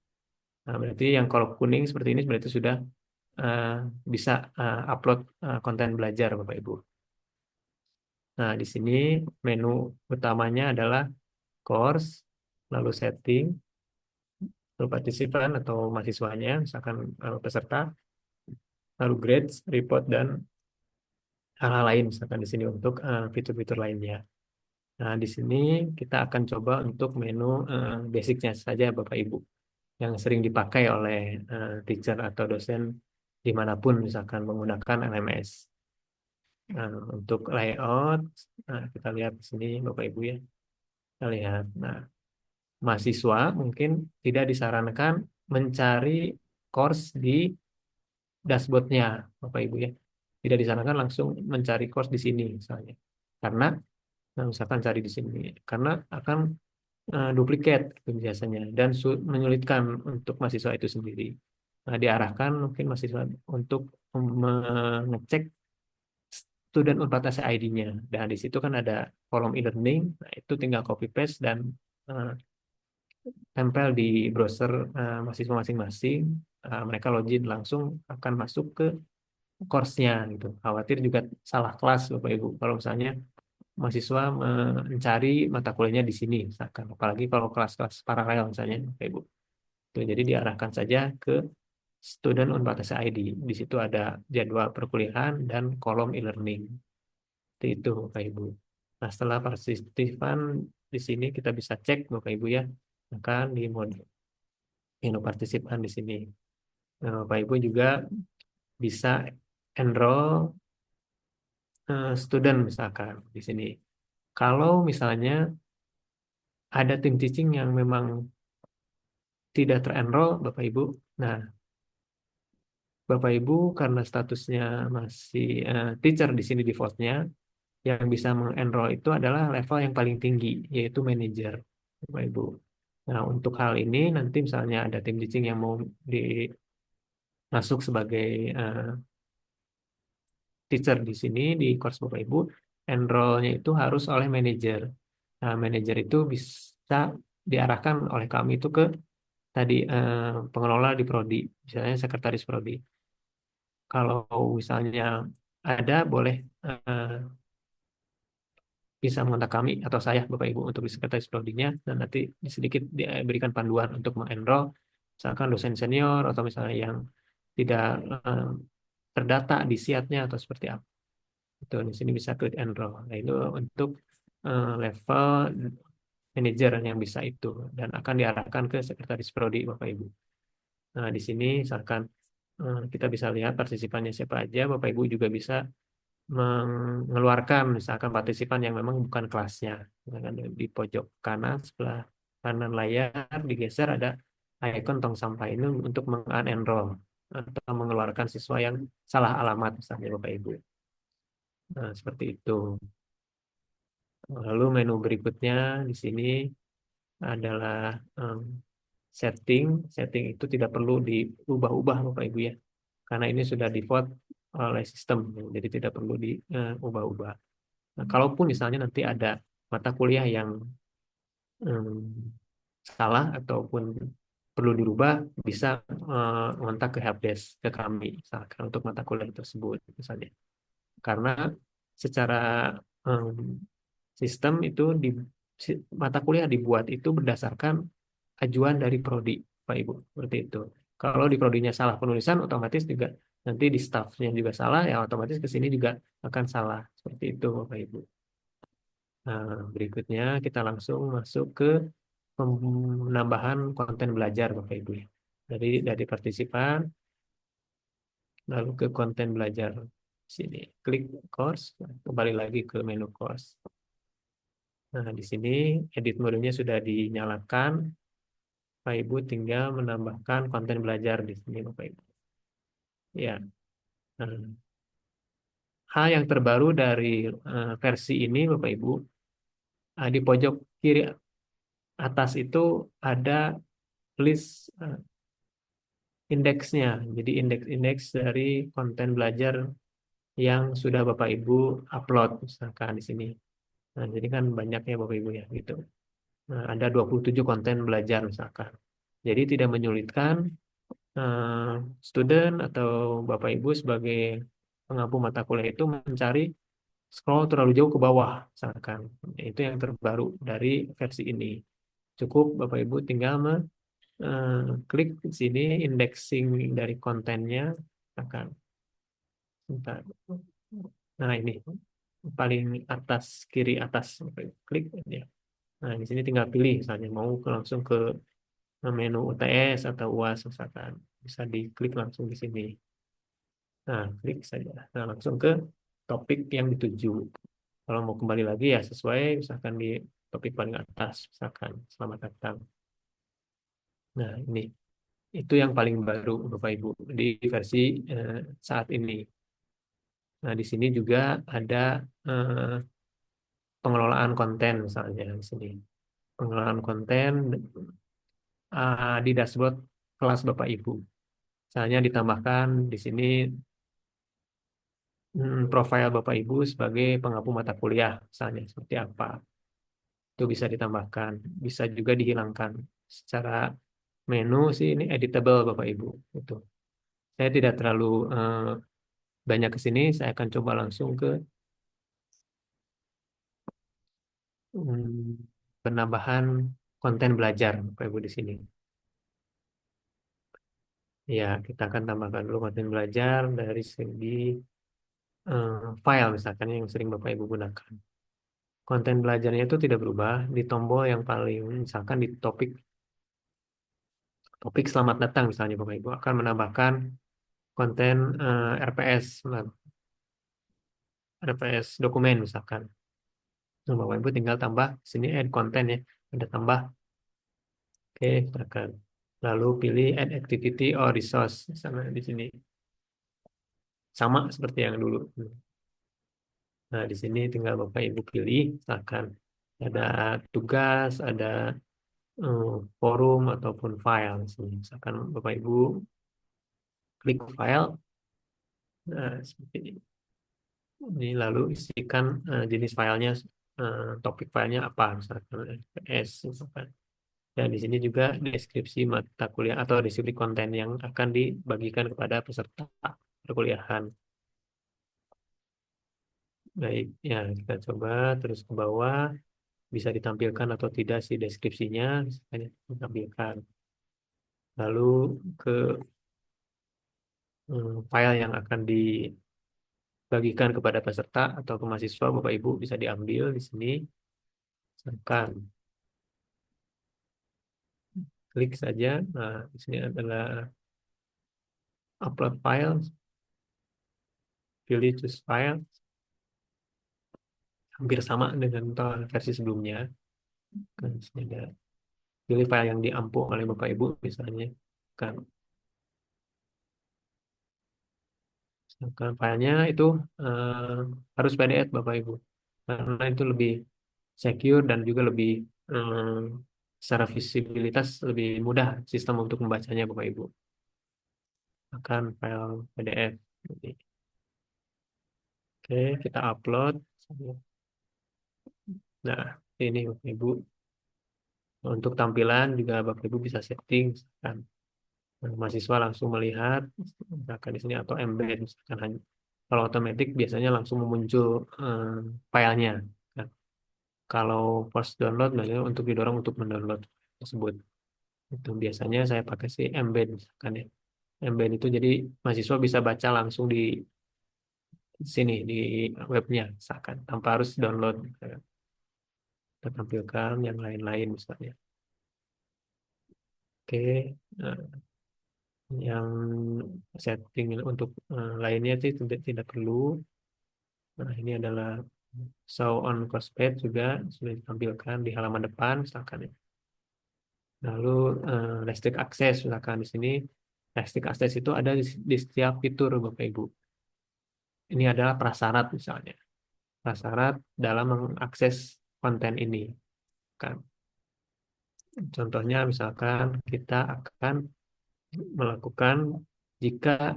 Nah, berarti yang kalau kuning seperti ini berarti sudah eh, bisa upload konten belajar Bapak Ibu. Nah, di sini menu utamanya adalah course, lalu setting, lalu partisipan atau mahasiswanya, misalkan peserta, lalu grades, report, dan hal-hal lain, misalkan di sini untuk fitur-fitur lainnya. Nah, di sini kita akan coba untuk menu basicnya saja Bapak Ibu, yang sering dipakai oleh teacher atau dosen dimanapun, misalkan menggunakan LMS. Nah, untuk layout, kita lihat di sini Bapak Ibu ya. Kita lihat. Nah, mahasiswa mungkin tidak disarankan mencari course di dashboardnya Bapak Ibu ya. Tidak disarankan langsung mencari course di sini misalnya. Karena nah, misalkan cari di sini karena akan duplikat gitu biasanya dan menyulitkan untuk mahasiswa itu sendiri. Nah, diarahkan mungkin mahasiswa untuk mengecek student Unpad ID-nya. Dan di situ kan ada kolom e-learning, nah itu tinggal copy paste dan eh, tempel di browser mahasiswa masing-masing. Mereka login langsung akan masuk ke course-nya gitu. Khawatir juga salah kelas Bapak Ibu. Kalau misalnya mahasiswa mencari mata kuliahnya di sini, misalkan. Apalagi kalau kelas-kelas paralel misalnya Bapak Ibu. Tuh, jadi diarahkan saja ke student Unpad ID. Di situ ada jadwal perkuliahan dan kolom e-learning. Seperti itu, Bapak Ibu. Nah, setelah partisipan di sini kita bisa cek, Bapak Ibu ya, akan di menu partisipan di sini. Nah, Bapak Ibu juga bisa enroll student misalkan di sini. Kalau misalnya ada tim teaching yang memang tidak terenroll, Bapak Ibu, nah Bapak Ibu karena statusnya masih teacher di sini defaultnya, yang bisa mengenroll itu adalah level yang paling tinggi, yaitu manager, Bapak Ibu. Nah, untuk hal ini nanti misalnya ada tim teaching yang mau masuk sebagai teacher di sini di course Bapak Ibu, enrollnya itu harus oleh manajer. Nah, manajer itu bisa diarahkan oleh kami itu ke tadi pengelola di prodi, misalnya sekretaris prodi. Kalau misalnya ada, boleh bisa mengontak kami atau saya Bapak Ibu untuk di sekretaris prodinya, dan nanti sedikit diberikan panduan untuk mengenroll, misalkan dosen senior atau misalnya yang tidak eh, terdata di siatnya atau seperti apa. Itu di sini bisa klik enroll. Nah, itu untuk level manajer yang bisa itu, dan akan diarahkan ke sekretaris prodi Bapak Ibu. Nah, di sini misalkan kita bisa lihat partisipannya siapa aja. Bapak Ibu juga bisa mengeluarkan misalkan partisipan yang memang bukan kelasnya. Misalkan di pojok kanan sebelah kanan layar digeser ada icon tong sampah ini untuk meng-unenroll atau mengeluarkan siswa yang salah alamat misalnya Bapak Ibu. Nah, seperti itu. Lalu menu berikutnya di sini adalah setting. Setting itu tidak perlu diubah-ubah Bapak Ibu ya. Karena ini sudah default oleh sistem, jadi tidak perlu diubah-ubah. Nah, kalaupun misalnya nanti ada mata kuliah yang salah ataupun perlu dirubah, bisa kontak ke helpdesk ke kami, misalkan untuk mata kuliah tersebut misalnya. Karena secara sistem itu mata kuliah dibuat itu berdasarkan ajuan dari prodi, Pak Ibu, seperti itu. Kalau di prodinya salah penulisan, otomatis juga nanti di staffnya juga salah, ya otomatis ke sini juga akan salah, seperti itu, Bapak Ibu. Nah, berikutnya kita langsung masuk ke penambahan konten belajar, Bapak Ibu. Dari partisipan, lalu ke konten belajar. Sini, klik course, kembali lagi ke menu course. Nah, di sini edit modenya sudah dinyalakan. Bapak Ibu tinggal menambahkan konten belajar di sini, Bapak Ibu. Ya. Nah, hal yang terbaru dari versi ini, Bapak Ibu, di pojok kiri atas itu ada list indeksnya. Jadi indeks-indeks dari konten belajar yang sudah Bapak Ibu upload, misalkan di sini. Nah, jadi kan banyak ya Bapak Ibu ya, gitu. Nah, ada 27 konten belajar misalkan. Jadi tidak menyulitkan student atau Bapak Ibu sebagai pengampu mata kuliah itu mencari scroll terlalu jauh ke bawah, misalkan. Itu yang terbaru dari versi ini. Cukup Bapak Ibu tinggal klik di sini indexing dari kontennya, misalkan. Bentar. Nah, ini paling atas kiri atas, Bapak Ibu klik ya. Nah, di sini tinggal pilih misalnya mau langsung ke menu UTS atau UAS misalkan. Bisa diklik langsung di sini. Nah, klik saja. Nah, langsung ke topik yang dituju. Kalau mau kembali lagi ya sesuai misalkan di topik paling atas, misalkan selamat datang. Nah, ini itu yang paling baru Bapak Ibu di versi saat ini. Nah, di sini juga ada pengelolaan konten misalnya di sini. Pengelolaan konten di dashboard kelas Bapak Ibu. Misalnya ditambahkan di sini profil Bapak Ibu sebagai pengampu mata kuliah, misalnya seperti apa. Itu bisa ditambahkan, bisa juga dihilangkan. Secara menu sih ini editable Bapak Ibu. Itu. Saya tidak terlalu banyak ke sini, saya akan coba langsung ke penambahan konten belajar Bapak Ibu di sini. Ya, kita akan tambahkan dulu konten belajar dari segi file misalkan yang sering Bapak Ibu gunakan. Konten belajarnya itu tidak berubah di tombol yang paling misalkan di topik selamat datang misalnya Bapak Ibu akan menambahkan konten RPS dokumen misalkan. Nah, Bapak Ibu tinggal tambah sini add konten ya, ada tambah. Oke, silakan. Lalu pilih add activity or resource sama di sini. Sama seperti yang dulu. Nah, di sini tinggal Bapak Ibu pilih, misalkan ada tugas, ada forum ataupun file. Misalkan Bapak Ibu klik file, nah seperti ini. Ini lalu isikan jenis filenya, topik filenya apa, misalkan FPS, misalkan. Dan di sini juga deskripsi mata kuliah atau deskripsi konten yang akan dibagikan kepada peserta perkuliahan. Baik, ya kita coba terus ke bawah, bisa ditampilkan atau tidak si deskripsinya, misalkan ditampilkan. Lalu ke file yang akan dibagikan kepada peserta atau ke mahasiswa, Bapak Ibu bisa diambil di sini, misalkan klik saja. Nah, di sini adalah upload file, pilih choose file, hampir sama dengan versi sebelumnya. Kan, di sini ada pilih file yang diampu oleh Bapak Ibu misalnya, kan. Misalkan filenya itu harus PDF Bapak Ibu, karena itu lebih secure dan juga lebih secara visibilitas lebih mudah sistem untuk membacanya Bapak Ibu. Akan file PDF. Oke, kita upload. Nah, ini Bapak Ibu. Untuk tampilan juga Bapak Ibu bisa setting, kan. Mahasiswa langsung melihat, misalkan di sini atau embed, misalkan hanya kalau otomatis biasanya langsung muncul filenya. Kan. Kalau post download, biasanya untuk didorong untuk mendownload tersebut. Itu biasanya saya pakai si embed, misalkan ya. Embed itu jadi mahasiswa bisa baca langsung di sini di webnya, misalkan tanpa harus download. Kita tampilkan yang lain-lain misalnya. Oke, nah, yang setting untuk lainnya sih tidak perlu. Nah, ini adalah show on course page juga sudah ditampilkan di halaman depan, misalkan ya. Lalu restrict access, misalkan di sini restrict access itu ada di setiap fitur Bapak Ibu. Ini adalah prasyarat misalnya, prasyarat dalam mengakses konten ini, kan. Contohnya misalkan kita akan melakukan jika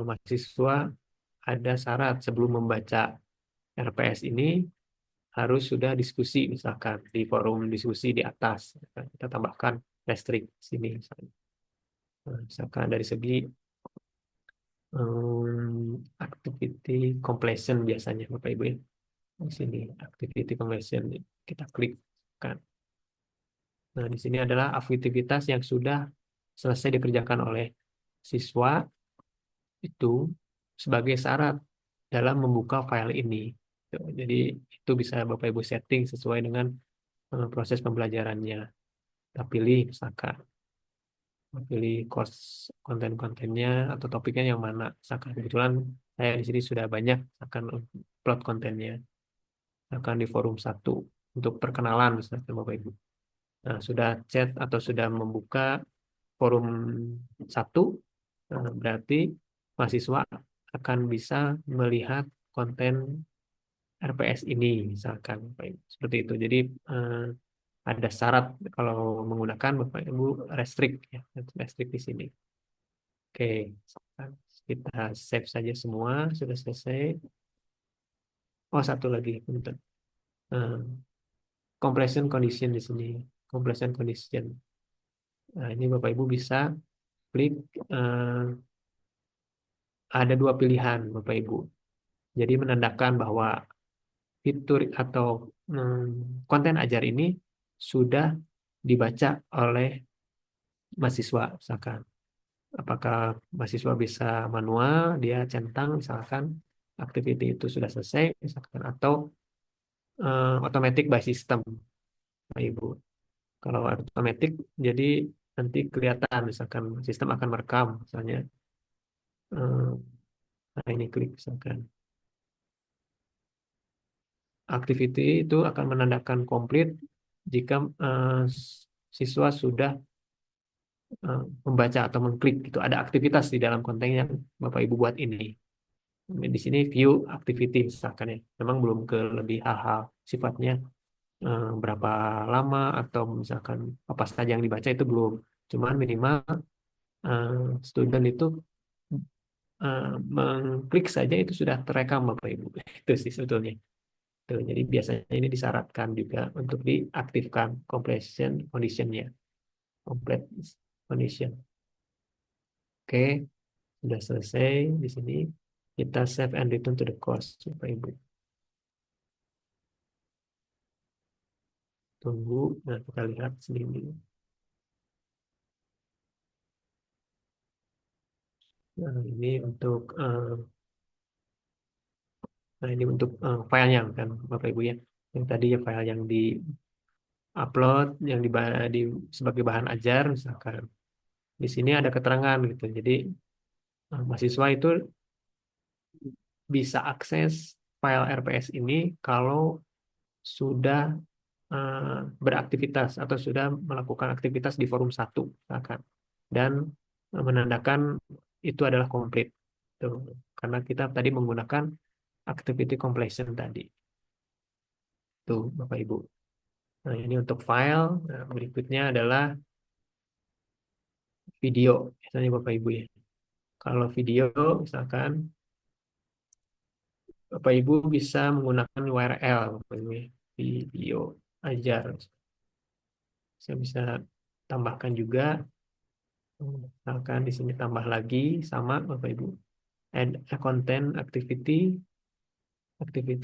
mahasiswa ada syarat sebelum membaca RPS ini harus sudah diskusi misalkan di forum diskusi di atas. Kita tambahkan restrict sini misalnya. Misalkan dari segi activity completion biasanya Bapak Ibu ya. Di sini activity completion kita klik kan. Nah, di sini adalah aktivitas yang sudah selesai dikerjakan oleh siswa itu sebagai syarat dalam membuka file ini. Jadi itu bisa Bapak Ibu setting sesuai dengan proses pembelajarannya. Kita pilih misalkan, pilih course konten-kontennya atau topiknya yang mana. Misalkan kebetulan saya di sini sudah banyak akan upload kontennya. Akan di forum 1 untuk perkenalan misalkan Bapak Ibu. Nah, sudah chat atau sudah membuka forum 1, berarti mahasiswa akan bisa melihat konten RPS ini misalkan seperti itu. Jadi ada syarat kalau menggunakan Bapak Ibu restrict ya, restrict di sini. Oke, kita save saja semua, sudah selesai. Oh, satu lagi, bentar. Compression condition di sini, compression condition. Nah, ini Bapak Ibu bisa klik ada 2 pilihan Bapak Ibu. Jadi menandakan bahwa fitur atau konten ajar ini sudah dibaca oleh mahasiswa, misalkan. Apakah mahasiswa bisa manual, dia centang, misalkan activity itu sudah selesai, misalkan, atau automatic by system, Bapak Ibu. Kalau automatic, jadi nanti kelihatan, misalkan sistem akan merekam, misalnya. Nah, ini klik, misalkan. Activity itu akan menandakan komplit jika siswa sudah membaca atau mengklik. Itu ada aktivitas di dalam konten yang Bapak Ibu buat ini. Di sini view activity misalkan ya. Memang belum ke lebih hal-hal sifatnya berapa lama atau misalkan apa saja yang dibaca itu belum. Cuman minimal student itu mengklik saja itu sudah terekam Bapak Ibu. Itu sih sebetulnya. Tuh, jadi biasanya ini disyaratkan juga untuk diaktifkan completion conditionnya. Complete condition. Oke, sudah selesai di sini. Kita save and return to the course Bapak Ibu. Tunggu, nah kita lihat sendiri. Nah, ini untuk filenya kan Bapak Ibu ya. Yang tadi ya file yang di upload yang sebagai bahan ajar misalkan. Di sini ada keterangan gitu. Jadi mahasiswa itu bisa akses file RPS ini kalau sudah beraktivitas atau sudah melakukan aktivitas di forum 1 misalkan. Dan menandakan itu adalah komplit. Tuh. Karena kita tadi menggunakan activity completion tadi. Tuh, Bapak Ibu. Nah, ini untuk file. Nah, berikutnya adalah video. Misalnya Bapak Ibu ya. Kalau video, misalkan Bapak Ibu bisa menggunakan URL, Bapak Ibu ya. Video ajar. Saya bisa tambahkan juga. Misalkan di sini tambah lagi sama Bapak Ibu. Add a content activity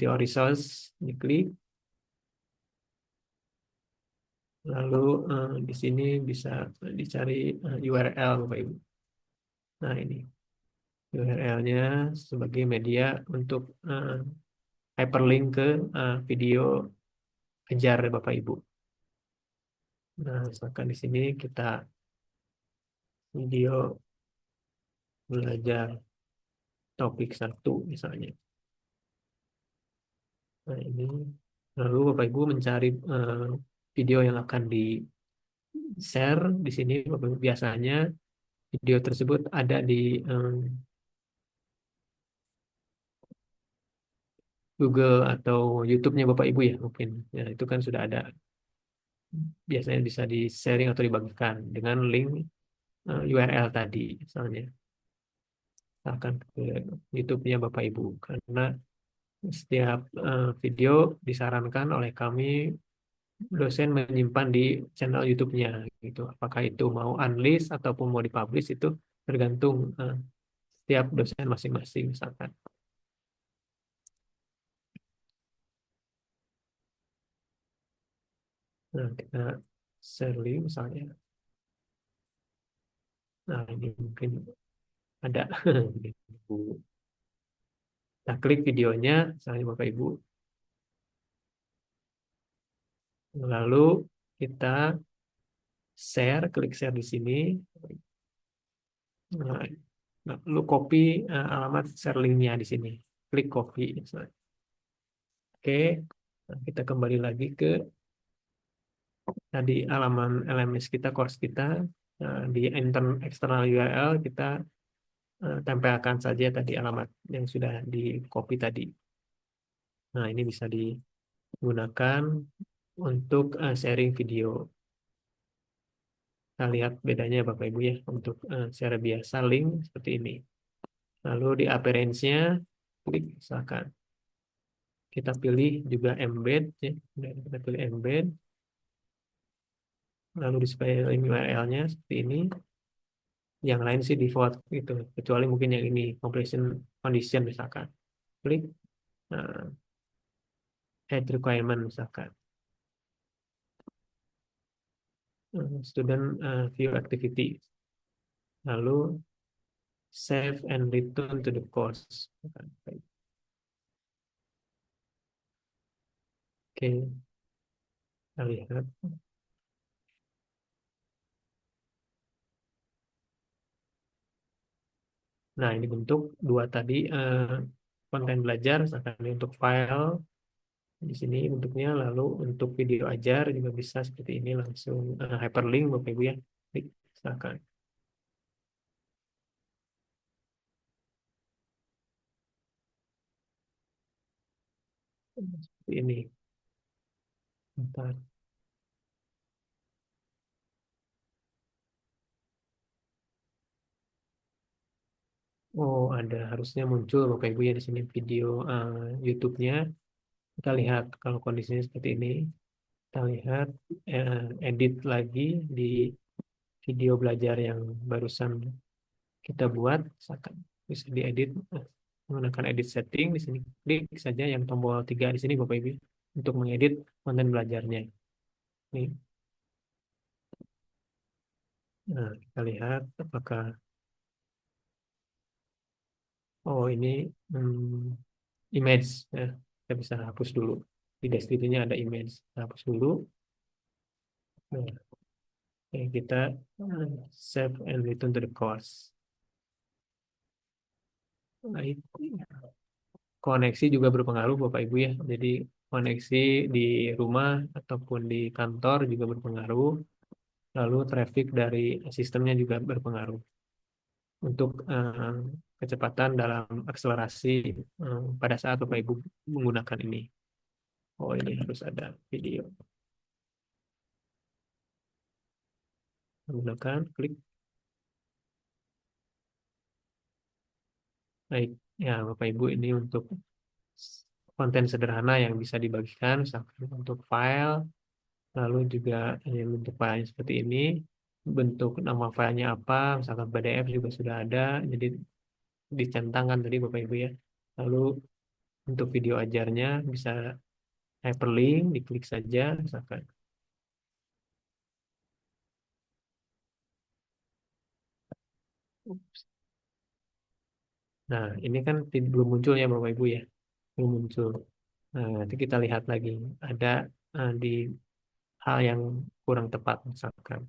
or resource, diklik. Lalu di sini bisa dicari URL Bapak Ibu. Nah ini URL-nya sebagai media untuk hyperlink ke video ajar Bapak Ibu. Nah misalkan di sini kita video belajar topik 1 misalnya. Nah ini lalu Bapak Ibu mencari video yang akan di share di sini Bapak Ibu. Biasanya video tersebut ada di Google atau YouTube-nya Bapak Ibu ya mungkin. Ya, itu kan sudah ada. Biasanya bisa di-sharing atau dibagikan dengan link URL tadi misalnya. Misalkan ke YouTube-nya Bapak Ibu. Karena setiap video disarankan oleh kami dosen menyimpan di channel YouTube-nya gitu. Apakah itu mau unlist ataupun mau dipublish itu tergantung setiap dosen masing-masing misalkan. Nah, kita share link misalnya. Nah, ini mungkin ada. Kita klik videonya, misalnya Bapak Ibu. Lalu kita share, klik share di sini. Nah, lalu copy alamat share linknya di sini. Klik copy. Oke, nah, kita kembali lagi ke tadi halaman LMS kita, course kita. Nah, di external URL kita tempelkan saja tadi alamat yang sudah di copy tadi. Nah, ini bisa digunakan untuk sharing video. Kita lihat bedanya Bapak Ibu ya untuk secara biasa link seperti ini. Lalu di appearance-nya klik misalkan. Kita pilih juga embed ya. Kita pilih embed. Lalu display link URL-nya seperti ini. Yang lain sih default gitu. Kecuali mungkin yang ini completion condition misalkan. Klik add requirement misalkan. Student view activity. Lalu save and return to the course. Oke, kita lihat. Nah, ini bentuk dua tadi konten belajar, misalkan ini untuk file di sini bentuknya, lalu untuk video ajar juga bisa seperti ini langsung hyperlink Bapak Ibu ya, klik misalkan. Seperti ini. Bentar. Oh, ada harusnya muncul Bapak Ibu ya di sini video YouTube-nya. Kita lihat kalau kondisinya seperti ini. Kita lihat edit lagi di video belajar yang barusan kita buat. Misalkan bisa diedit menggunakan edit setting. Di sini klik saja yang tombol 3 di sini Bapak Ibu untuk mengedit konten belajarnya. Nih. Nah, kita lihat apakah ini image ya. Kita bisa hapus dulu. Di deskripsinya ada image. Kita hapus dulu. Nah, kita save and return to the course. Baik. Koneksi juga berpengaruh Bapak Ibu ya. Jadi koneksi di rumah ataupun di kantor juga berpengaruh. Lalu traffic dari sistemnya juga berpengaruh untuk kecepatan dalam akselerasi pada saat Bapak Ibu menggunakan ini. Oh, ini harus ada video. Menggunakan klik. Baik, ya Bapak Ibu ini untuk konten sederhana yang bisa dibagikan misalkan untuk file, lalu juga ini bentuk filenya seperti ini, bentuk nama filenya apa, misalkan PDF juga sudah ada, jadi dicentangkan tadi Bapak Ibu ya. Lalu untuk video ajarnya bisa hyperlink, diklik saja misalkan. Nah, ini kan belum muncul ya Bapak Ibu ya, belum muncul. Nah, nanti kita lihat lagi ada di hal yang kurang tepat misalkan.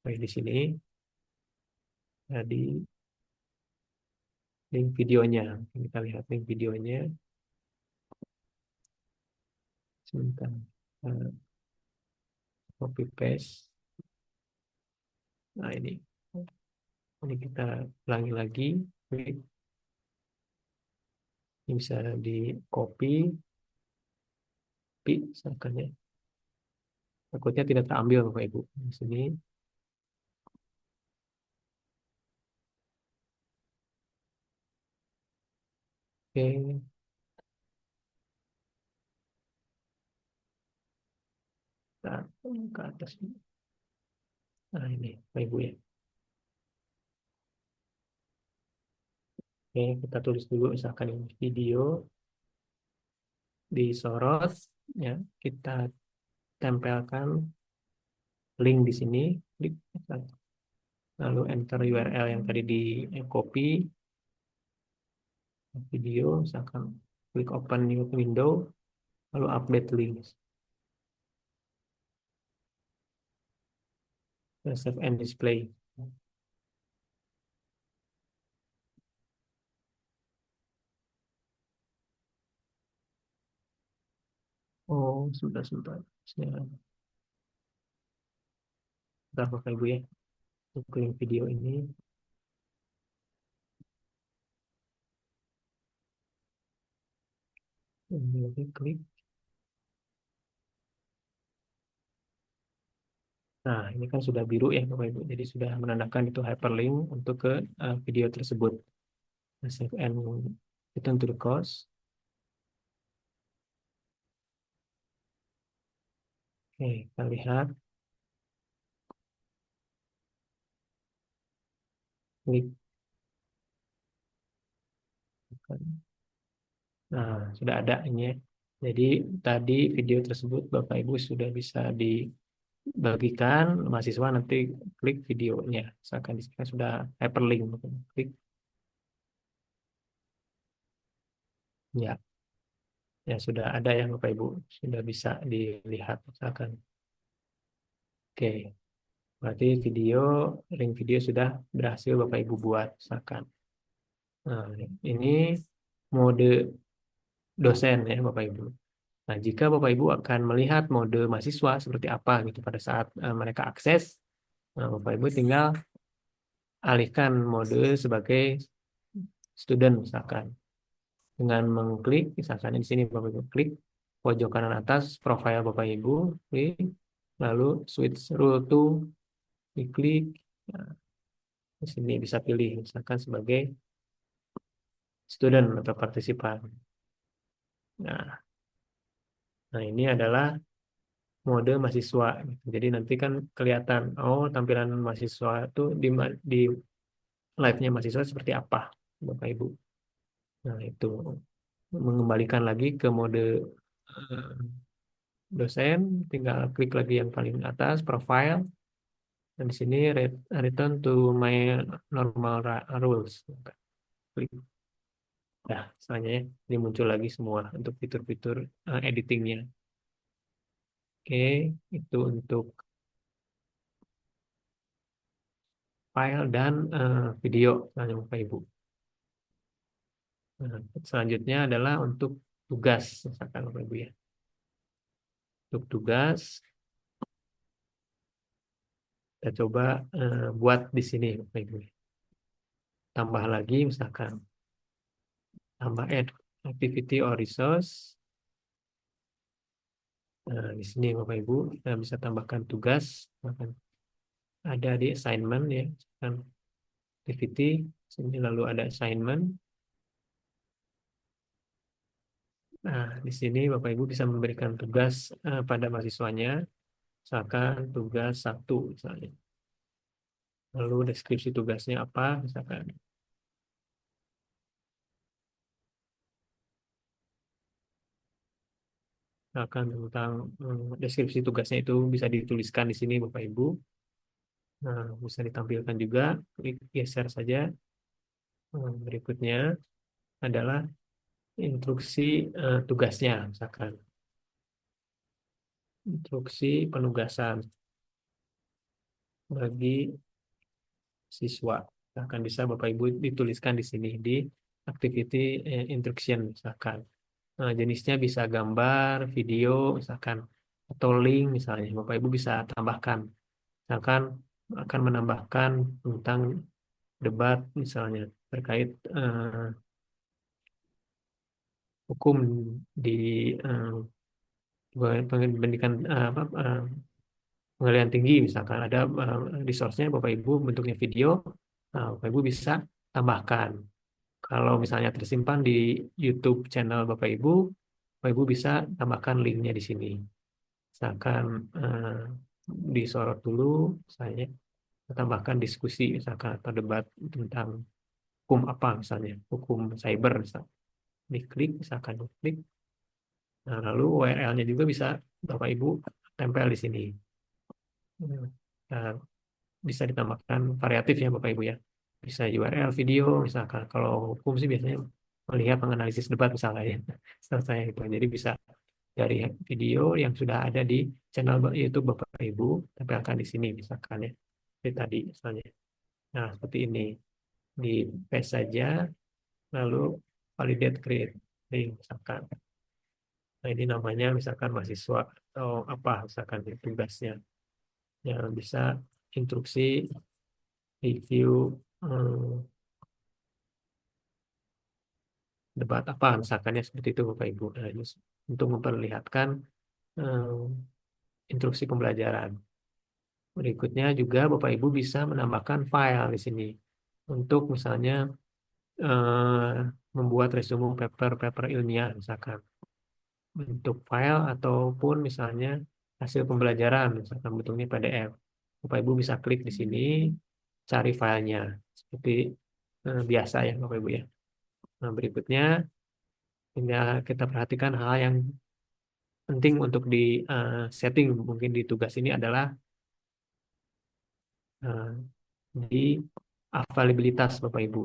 Baik di sini di link videonya. Kita lihat link videonya. Sebentar. Copy paste. Nah, ini kita ulangi lagi. Klik. Ini bisa di copy. Misalkan ya. Takutnya tidak terambil Bapak Ibu. Di sini. Oke. Nah, ke atas. Nah, ini Bapak Ibu ya. Oke, kita tulis dulu misalkan ini video disorot ya, kita tempelkan link di sini, klik lalu enter URL yang tadi di copy video, misalkan klik open new window, lalu update link, save and display. Oh, sudah. Sebentar Bapak Ibu ya, untuk link video ini. Ini lagi klik. Nah, ini kan sudah biru ya Bapak Ibu, jadi sudah menandakan itu hyperlink untuk ke video tersebut. Save and return to the course. Oke, kita lihat. Klik. Nah, sudah ada ini ya. Jadi tadi video tersebut Bapak Ibu sudah bisa dibagikan, mahasiswa nanti klik videonya. Misalkan di sini sudah hyperlink, klik. Ya, ya sudah ada ya Bapak Ibu, sudah bisa dilihat misalkan. Oke, berarti link video sudah berhasil Bapak Ibu buat misalkan. Nah, ini mode dosen ya Bapak Ibu. Nah, jika Bapak Ibu akan melihat mode mahasiswa seperti apa gitu pada saat mereka akses, Bapak Ibu tinggal alihkan mode sebagai student misalkan dengan mengklik misalkan di sini Bapak Ibu klik pojok kanan atas profile Bapak Ibu, klik, lalu switch rule to diklik. Nah, Di sini bisa pilih misalkan sebagai student atau partisipan. Nah, nah ini adalah mode mahasiswa. Jadi nanti kan kelihatan, oh tampilan mahasiswa itu di live-nya mahasiswa seperti apa, Bapak Ibu. Nah itu mengembalikan lagi ke mode eh, dosen, tinggal klik lagi yang paling atas, profile, dan di sini return to my normal rules. Klik. Nah, selanjutnya ini muncul lagi semua untuk fitur-fitur editingnya. Oke, itu untuk file dan video, Bapak Ibu. Nah, selanjutnya adalah untuk tugas, misalkan Bapak Ibu ya. Untuk tugas, kita coba buat di sini Bapak Ibu. Tambah lagi misalkan, tambah add activity or resource. Nah, di sini Bapak Ibu, kita bisa tambahkan tugas, misalkan ada di assignment ya, misalkan activity, sini lalu ada assignment. Nah, di sini Bapak Ibu bisa memberikan tugas pada mahasiswanya, misalkan tugas 1 misalnya. Lalu deskripsi tugasnya apa, misalkan. Misalkan tentang deskripsi tugasnya itu bisa dituliskan di sini Bapak Ibu. Nah, bisa ditampilkan juga, klik geser saja. Berikutnya adalah instruksi tugasnya, misalkan. Instruksi penugasan bagi siswa. Akan bisa Bapak Ibu dituliskan di sini di activity instruction misalkan. Nah, jenisnya bisa gambar, video misalkan atau link misalnya. Bapak Ibu bisa tambahkan. Misalkan akan menambahkan tentang debat misalnya terkait hukum di pendidikan pengadilan tinggi misalkan ada resource-nya Bapak Ibu bentuknya video. Nah, Bapak Ibu bisa tambahkan. Kalau misalnya tersimpan di YouTube channel Bapak Ibu bisa tambahkan linknya di sini. Misalkan disorot dulu, misalnya tambahkan diskusi misalkan atau debat tentang hukum apa misalnya, hukum cyber misalnya. Diklik, misalkan klik. Nah, lalu URL-nya juga bisa Bapak Ibu tempel di sini. Nah, bisa ditambahkan variatif ya Bapak Ibu ya. Bisa URL video misalkan. Kalau hukum sih biasanya melihat menganalisis debat misalnya ya. Setahu saya itu. Jadi bisa dari video yang sudah ada di channel YouTube Bapak Ibu tampilkan di sini misalkan ya. Seperti tadi misalnya. Nah, seperti ini. Di paste saja lalu validate create link misalkan. Nah, ini namanya misalkan mahasiswa atau apa misalkan tugasnya. Yang bisa instruksi review debat apa misalkan ya seperti itu Bapak Ibu. Nah, ini untuk memperlihatkan instruksi pembelajaran. Berikutnya juga Bapak Ibu bisa menambahkan file di sini untuk misalnya membuat resume paper ilmiah misalkan bentuk file ataupun misalnya hasil pembelajaran misalkan bentuknya PDF. Bapak Ibu bisa klik di sini cari filenya seperti biasa ya Bapak Ibu ya. Nah, berikutnya kita perhatikan hal yang penting untuk di setting mungkin di tugas ini adalah di availabilitas Bapak Ibu.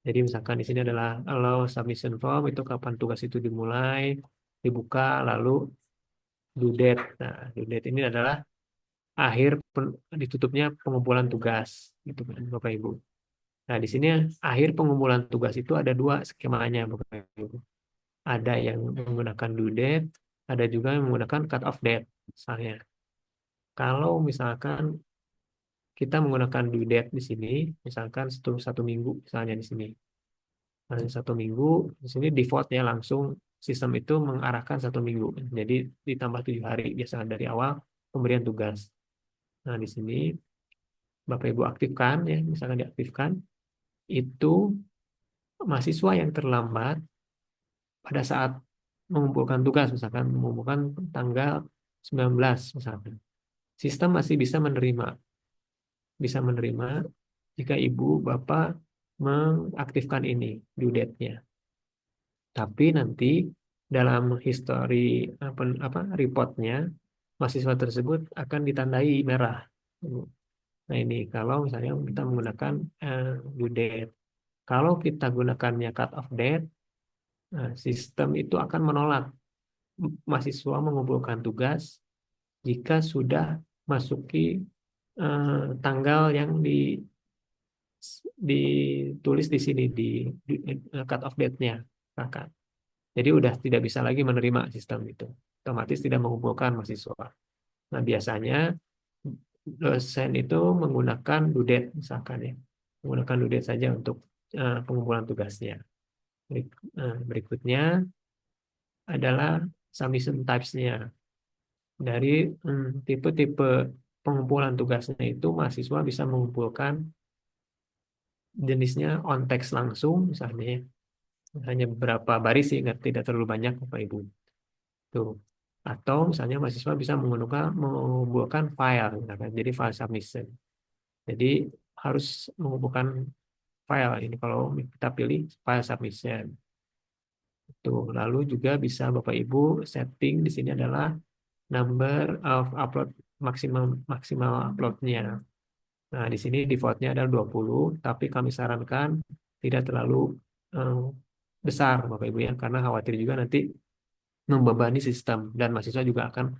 Jadi misalkan di sini adalah allow submission form itu kapan tugas itu dimulai, dibuka, lalu due date. Nah, due date ini adalah akhir ditutupnya pengumpulan tugas, gitu kan Bapak Ibu. Nah, di sini akhir pengumpulan tugas itu ada 2 skemanya Bapak Ibu. Ada yang menggunakan due date, ada juga yang menggunakan cut off date. Misalnya, kalau misalkan kita menggunakan due date di sini, misalkan satu minggu misalnya di sini. Nah, 1 minggu di sini defaultnya langsung sistem itu mengarahkan 1 minggu. Jadi ditambah 7 hari biasanya dari awal pemberian tugas. Nah, di sini Bapak Ibu aktifkan ya, misalkan diaktifkan, itu mahasiswa yang terlambat pada saat mengumpulkan tugas, misalkan mengumpulkan tanggal 19 misalkan. Sistem masih bisa menerima jika ibu bapak mengaktifkan ini due date-nya. Tapi nanti dalam history reportnya mahasiswa tersebut akan ditandai merah. Nah ini kalau misalnya kita menggunakan due date. Kalau kita gunakannya cut off date, sistem itu akan menolak mahasiswa mengumpulkan tugas jika sudah masuki tanggal yang ditulis di sini di cut off date-nya. Maka jadi udah tidak bisa lagi menerima sistem itu. Otomatis tidak mengumpulkan mahasiswa. Nah, biasanya dosen itu menggunakan due date misalkan ya. Menggunakan due date saja untuk pengumpulan tugasnya. Berikutnya adalah submission types-nya. Dari tipe-tipe pengumpulan tugasnya itu mahasiswa bisa mengumpulkan jenisnya on text langsung misalnya ya. Hanya beberapa baris sih, tidak terlalu banyak Bapak Ibu. Tuh. Atau misalnya mahasiswa bisa mengumpulkan file, misalkan. Jadi file submission. Jadi harus mengumpulkan file ini kalau kita pilih file submission. Tuh. Lalu juga bisa Bapak Ibu setting di sini adalah number of upload maksimal uploadnya. Nah, di sini defaultnya adalah 20, tapi kami sarankan tidak terlalu besar Bapak Ibu ya, karena khawatir juga nanti membebani sistem dan mahasiswa juga akan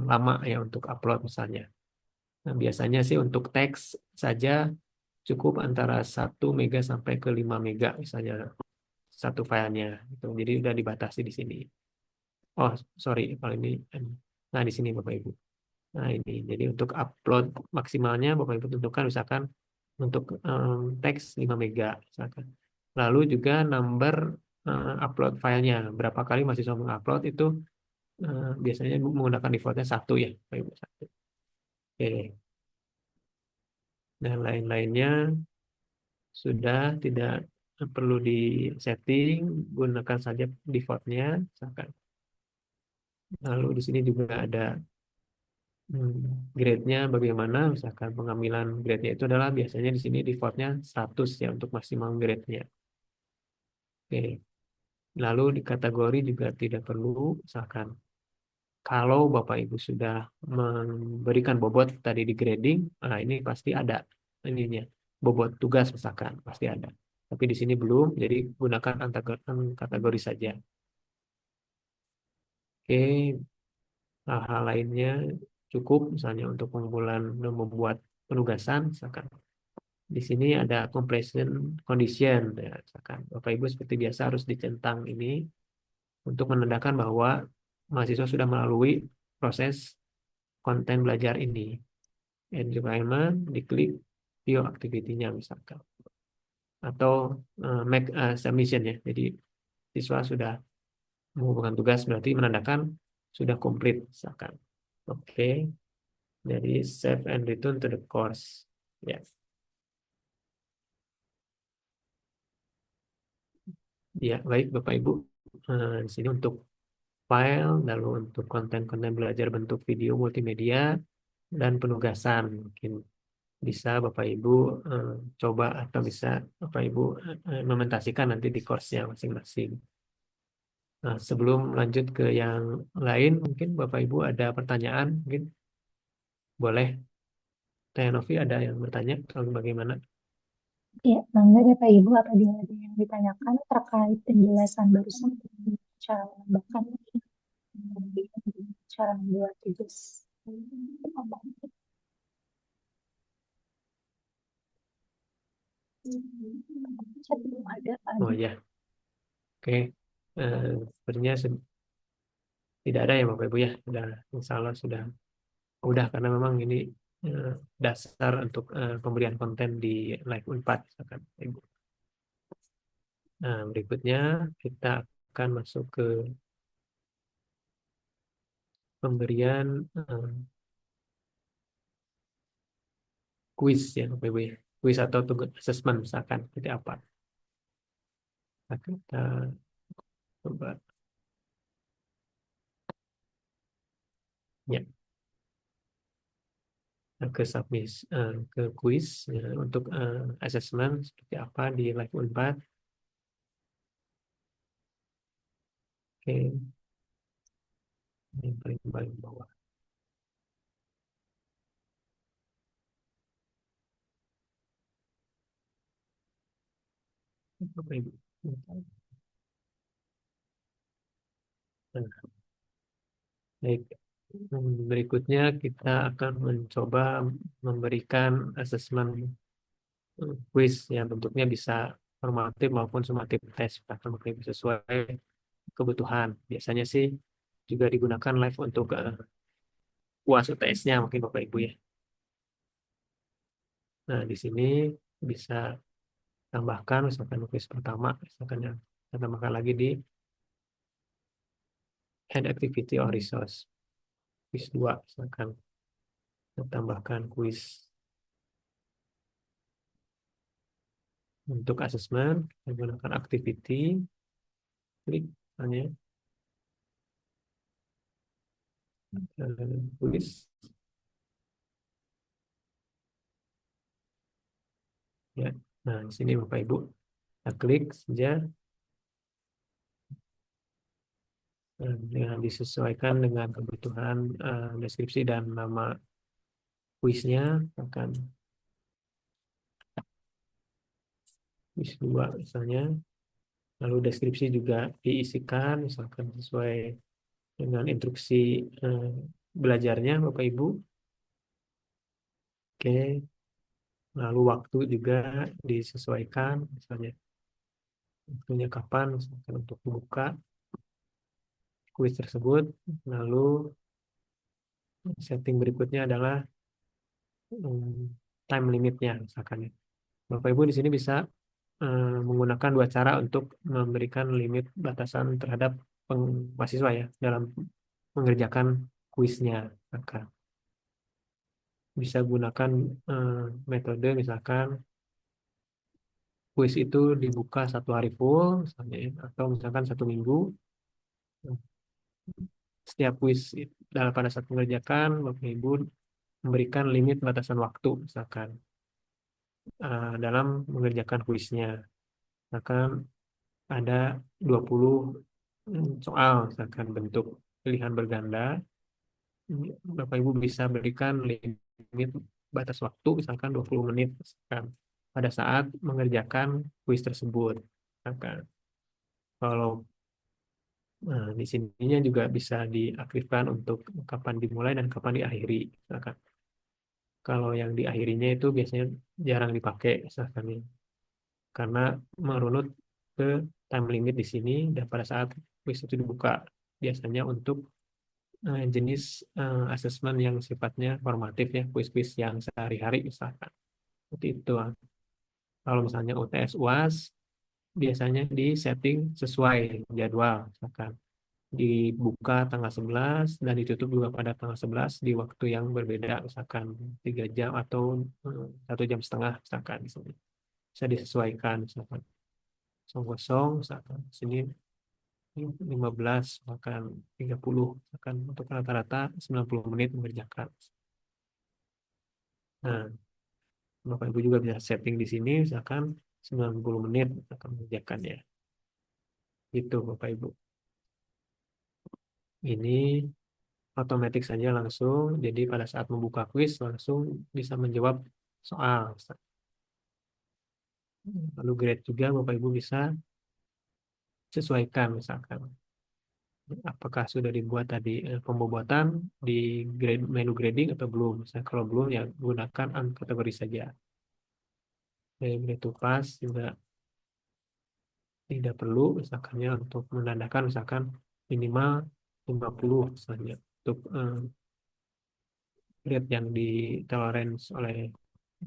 lama ya untuk upload misalnya. Nah, biasanya sih untuk teks saja cukup antara 1 mega sampai ke 5 mega misalnya satu filenya. Gitu. Jadi udah dibatasi di sini. Oh, sorry kalau ini. Nah, di sini Bapak Ibu. Nah, ini. Jadi untuk upload maksimalnya Bapak Ibu tentukan misalkan untuk teks 5 mega misalkan. Lalu juga number upload filenya. Berapa kali mahasiswa mengupload itu biasanya menggunakan defaultnya 1 ya, Bapak Ibu, 1. Oke. Dan lain-lainnya sudah tidak perlu di setting, gunakan saja defaultnya misalkan. Lalu di sini juga ada grade-nya bagaimana, misalkan pengambilan grade-nya itu adalah biasanya di sini defaultnya 100 ya untuk maksimal grade-nya. Oke. Lalu di kategori juga tidak perlu, misalkan kalau Bapak Ibu sudah memberikan bobot tadi di grading, nah ini pasti ada ininya, bobot tugas misalkan pasti ada. Tapi di sini belum, jadi gunakan kategori saja. Oke, hal-hal lainnya cukup misalnya untuk pengumpulan dan membuat penugasan misalkan. Di sini ada completion condition ya, misalkan Bapak Ibu seperti biasa harus dicentang ini untuk menandakan bahwa mahasiswa sudah melalui proses konten belajar ini. Environment diklik view activity-nya misalkan. Atau make a submission ya. Jadi siswa sudah mengumpulkan tugas berarti menandakan sudah komplit misalkan. Oke. Jadi save and return to the course. Ya. Ya, baik Bapak Ibu. Di sini untuk file, lalu untuk konten-konten belajar bentuk video multimedia dan penugasan mungkin bisa Bapak Ibu coba atau bisa Bapak Ibu implementasikan nanti di course-nya masing-masing. Nah, sebelum lanjut ke yang lain, mungkin Bapak Ibu ada pertanyaan, mungkin boleh. Teh Novi ada yang bertanya atau bagaimana? Ya, mangga ya Pak Ibu, apabila ada yang ditanyakan terkait penjelasan barusan tentang cara menambahkan cara membuat tugas. Chat belum ada, Pak. Oh ya, oke. Sepertinya tidak ada ya Bapak Ibu ya. Sudah, insya Allah sudah karena memang ini dasar untuk pemberian konten di Live Unpad, misalkan, Bapak Ibu. Nah, berikutnya kita akan masuk ke pemberian kuis ya Bapak Ibu ya. Kuis atau tugas assessment misalkan seperti apa. Nah, kita coba ya ke submis ke kuis ya, untuk assessment seperti apa di Live Unpad. Oke, ini paling bawah. Bapak Ibu. Nah, baik. Berikutnya kita akan mencoba memberikan asesmen quiz yang bentuknya bisa formatif maupun sumatif tes, bahkan mungkin sesuai kebutuhan. Biasanya sih juga digunakan live untuk UAS UTS-nya mungkin Bapak Ibu ya. Nah, di sini bisa tambahkan misalkan quiz pertama, misalkan yang kita tambahkan lagi di Add Activity or Resource. Quiz 2, misalkan kita tambahkan quiz untuk asesmen, menggunakan activity, klik hanya quiz. Ya, nah di sini Bapak Ibu, kita klik saja. Dengan disesuaikan dengan kebutuhan deskripsi dan nama kuisnya, akan kuis 2 misalnya, lalu deskripsi juga diisikan misalkan sesuai dengan instruksi belajarnya Bapak Ibu. Oke, lalu waktu juga disesuaikan, misalnya waktunya kapan misalkan untuk buka kuis tersebut. Lalu setting berikutnya adalah time limitnya misalkan ya. Bapak Ibu di sini bisa menggunakan dua cara untuk memberikan limit batasan terhadap mahasiswa ya dalam mengerjakan kuisnya. Maka bisa gunakan metode misalkan kuis itu dibuka 1 hari full misalnya, ya, atau misalkan 1 minggu. Setiap kuis pada saat mengerjakan Bapak Ibu memberikan limit batasan waktu misalkan dalam mengerjakan kuisnya. Misalkan ada 20 soal misalkan bentuk pilihan berganda, Bapak Ibu bisa berikan limit batas waktu misalkan 20 menit misalkan, pada saat mengerjakan kuis tersebut. Misalkan kalau di sininya juga bisa diaktifkan untuk kapan dimulai dan kapan diakhiri. Misalkan kalau yang diakhirinya itu biasanya jarang dipakai misalkan ya, karena merunut ke time limit di sini dan pada saat kuis itu dibuka biasanya untuk jenis asesmen yang sifatnya formatif ya, kuis-kuis yang sehari-hari misalkan. Seperti itu. Kalau misalnya UTS UAS biasanya di setting sesuai jadwal misalkan dibuka tanggal 11 dan ditutup juga pada tanggal 11 di waktu yang berbeda misalkan 3 jam atau 1,5 jam misalkan di sini. Bisa disesuaikan misalkan 00 misalkan sini 15 misalkan 30 misalkan untuk rata-rata 90 menit mengerjakan. Nah, Bapak Ibu juga bisa setting di sini misalkan 90 menit akan mengerjakan ya. Itu Bapak Ibu. Ini otomatis saja langsung, jadi pada saat membuka kuis langsung bisa menjawab soal. Lalu grade juga Bapak Ibu bisa sesuaikan misalkan apakah sudah dibuat tadi pembobotan di menu grading atau belum. Misalnya kalau belum ya gunakan kategori saja. Grade to pass juga tidak perlu misalkannya untuk menandakan misalkan minimal 50 misalnya untuk grade yang ditolerance oleh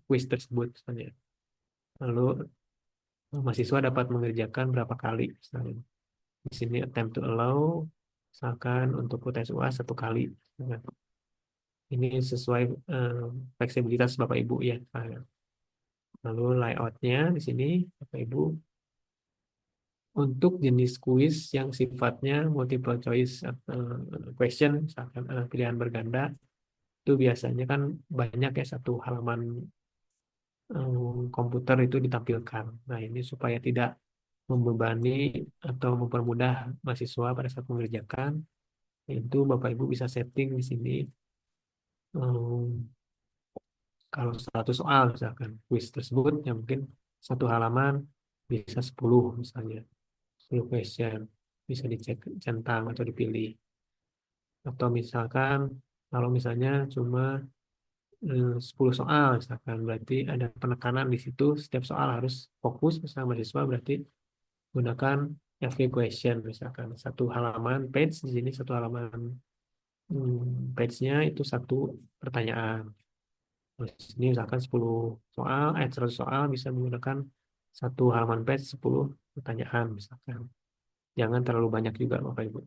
kuis tersebut misalnya. Lalu mahasiswa dapat mengerjakan berapa kali misalnya. Di sini attempt to allow misalkan untuk UTS UAS 1 kali. Ini sesuai fleksibilitas Bapak Ibu ya. Lalu layoutnya di sini Bapak Ibu untuk jenis kuis yang sifatnya multiple choice question, misalkan pilihan berganda, itu biasanya kan banyak ya satu halaman komputer itu ditampilkan. Nah ini supaya tidak membebani atau mempermudah mahasiswa pada saat mengerjakan, itu Bapak Ibu bisa setting di sini. Kalau satu soal misalkan kuis tersebut yang mungkin satu halaman bisa 10 misalnya, 10 question bisa dicek centang atau dipilih. Atau misalkan kalau misalnya cuma 10 soal misalkan berarti ada penekanan di situ setiap soal harus fokus misalnya mahasiswa berarti gunakan FQ question misalkan satu halaman page di sini satu halaman page-nya itu satu pertanyaan. Terus ini misalkan 10 soal, 100 soal bisa menggunakan satu halaman page 10 pertanyaan misalkan. Jangan terlalu banyak juga Bapak Ibu.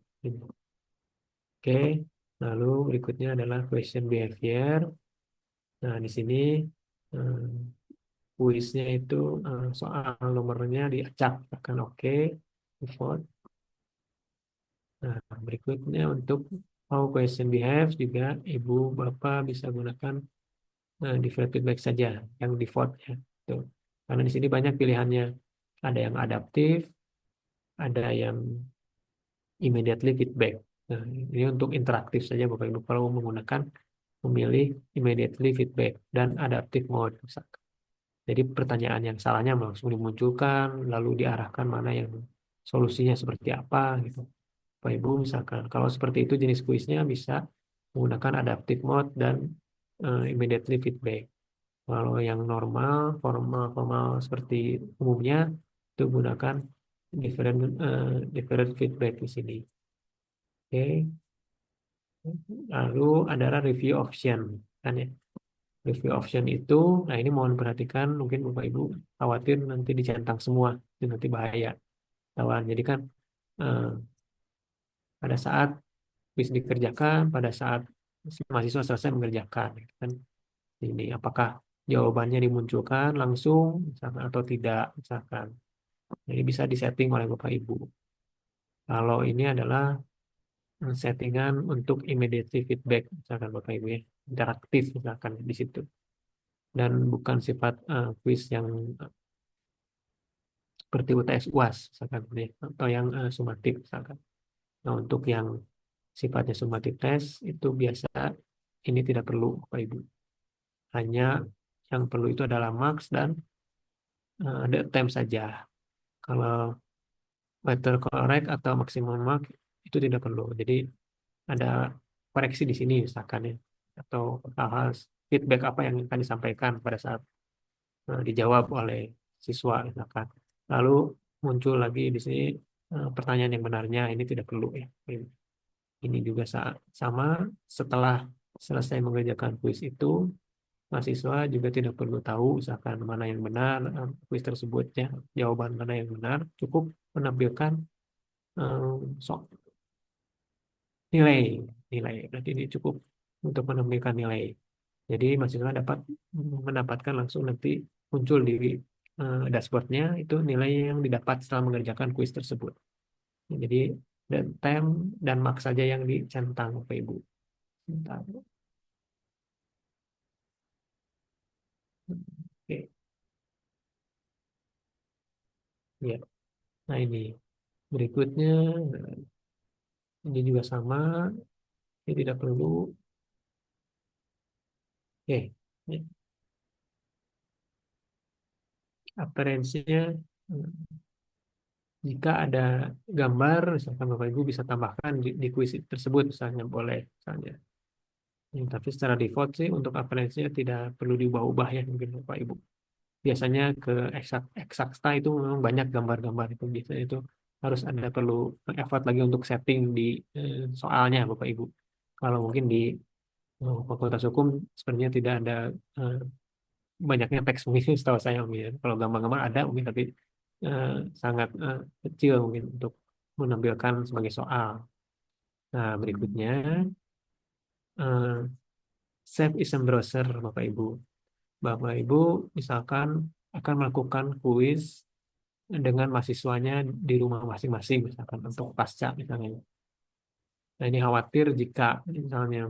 Oke, lalu berikutnya adalah question behavior. Nah, di sini kuisnya itu soal nomornya diacak, akan oke, default. Nah, berikutnya untuk how question behave juga Ibu Bapak bisa gunakan default feedback saja yang default ya. Tuh. Karena di sini banyak pilihannya. Ada yang adaptif, ada yang immediately feedback. Nah, ini untuk interaktif saja Bapak Ibu kalau menggunakan memilih immediately feedback dan adaptive mode misalkan. Jadi pertanyaan yang salahnya langsung dimunculkan, lalu diarahkan mana yang solusinya seperti apa gitu. Bapak Ibu misalkan kalau seperti itu jenis kuisnya bisa menggunakan adaptive mode dan immediately feedback. Kalau yang normal, formal seperti umumnya itu gunakan different feedback di sini. Oke. Lalu adalah review option kan ya. Review option itu, nah ini mohon perhatikan mungkin Bapak Ibu khawatir nanti dicentang semua, itu nanti bahaya. Tawan. Jadi kan eh, pada saat kuis dikerjakan, pada saat si mahasiswa selesai mengerjakan, gitu kan ini apakah jawabannya dimunculkan langsung, misalkan atau tidak, misalkan. Jadi bisa disetting oleh Bapak Ibu. Kalau ini adalah settingan untuk immediate feedback, misalkan Bapak Ibu ya, interaktif misalkan di situ. Dan bukan sifat quiz yang seperti UTS UAS misalkan ya, atau yang sumatif misalkan. Nah, untuk yang sifatnya summative test itu biasa ini tidak perlu Bapak Ibu. Hanya yang perlu itu adalah marks dan the time saja. Kalau letter correct atau maximum mark itu tidak perlu. Jadi ada koreksi di sini misalkan ya atau hal-hal feedback apa yang akan disampaikan pada saat dijawab oleh siswa misalkan. Lalu muncul lagi di sini pertanyaan yang benarnya ini tidak perlu ya. Ini juga sama setelah selesai mengerjakan kuis itu mahasiswa juga tidak perlu tahu misalkan mana yang benar kuis tersebutnya jawaban mana yang benar cukup menampilkan soal nilai berarti ini cukup untuk menampilkan nilai jadi mahasiswa dapat mendapatkan langsung nanti muncul di dashboardnya itu nilai yang didapat setelah mengerjakan kuis tersebut jadi dan time dan mark saja yang dicentang Bapak Ibu. Bentar. Oke ya nah ini berikutnya ini juga sama ini tidak perlu oke ya. Appearance-nya jika ada gambar misalkan Bapak Ibu bisa tambahkan di kuis tersebut misalnya boleh misalnya. Tapi secara default sih untuk appearance-nya tidak perlu diubah-ubah ya mungkin Bapak Ibu. Biasanya ke eksakta itu memang banyak gambar-gambar itu biasanya itu harus ada perlu effort lagi untuk setting di soalnya Bapak Ibu. Kalau mungkin di Fakultas Hukum sebenarnya tidak ada banyaknya teks mungkin setahu saya mungkin. Kalau gambar-gambar ada mungkin tapi eh, sangat kecil mungkin untuk menampilkan sebagai soal. Nah berikutnya Save is in browser, Bapak Ibu. Bapak Ibu misalkan akan melakukan kuis dengan mahasiswanya di rumah masing-masing, misalkan untuk pasca misalnya. Nah, ini khawatir jika misalnya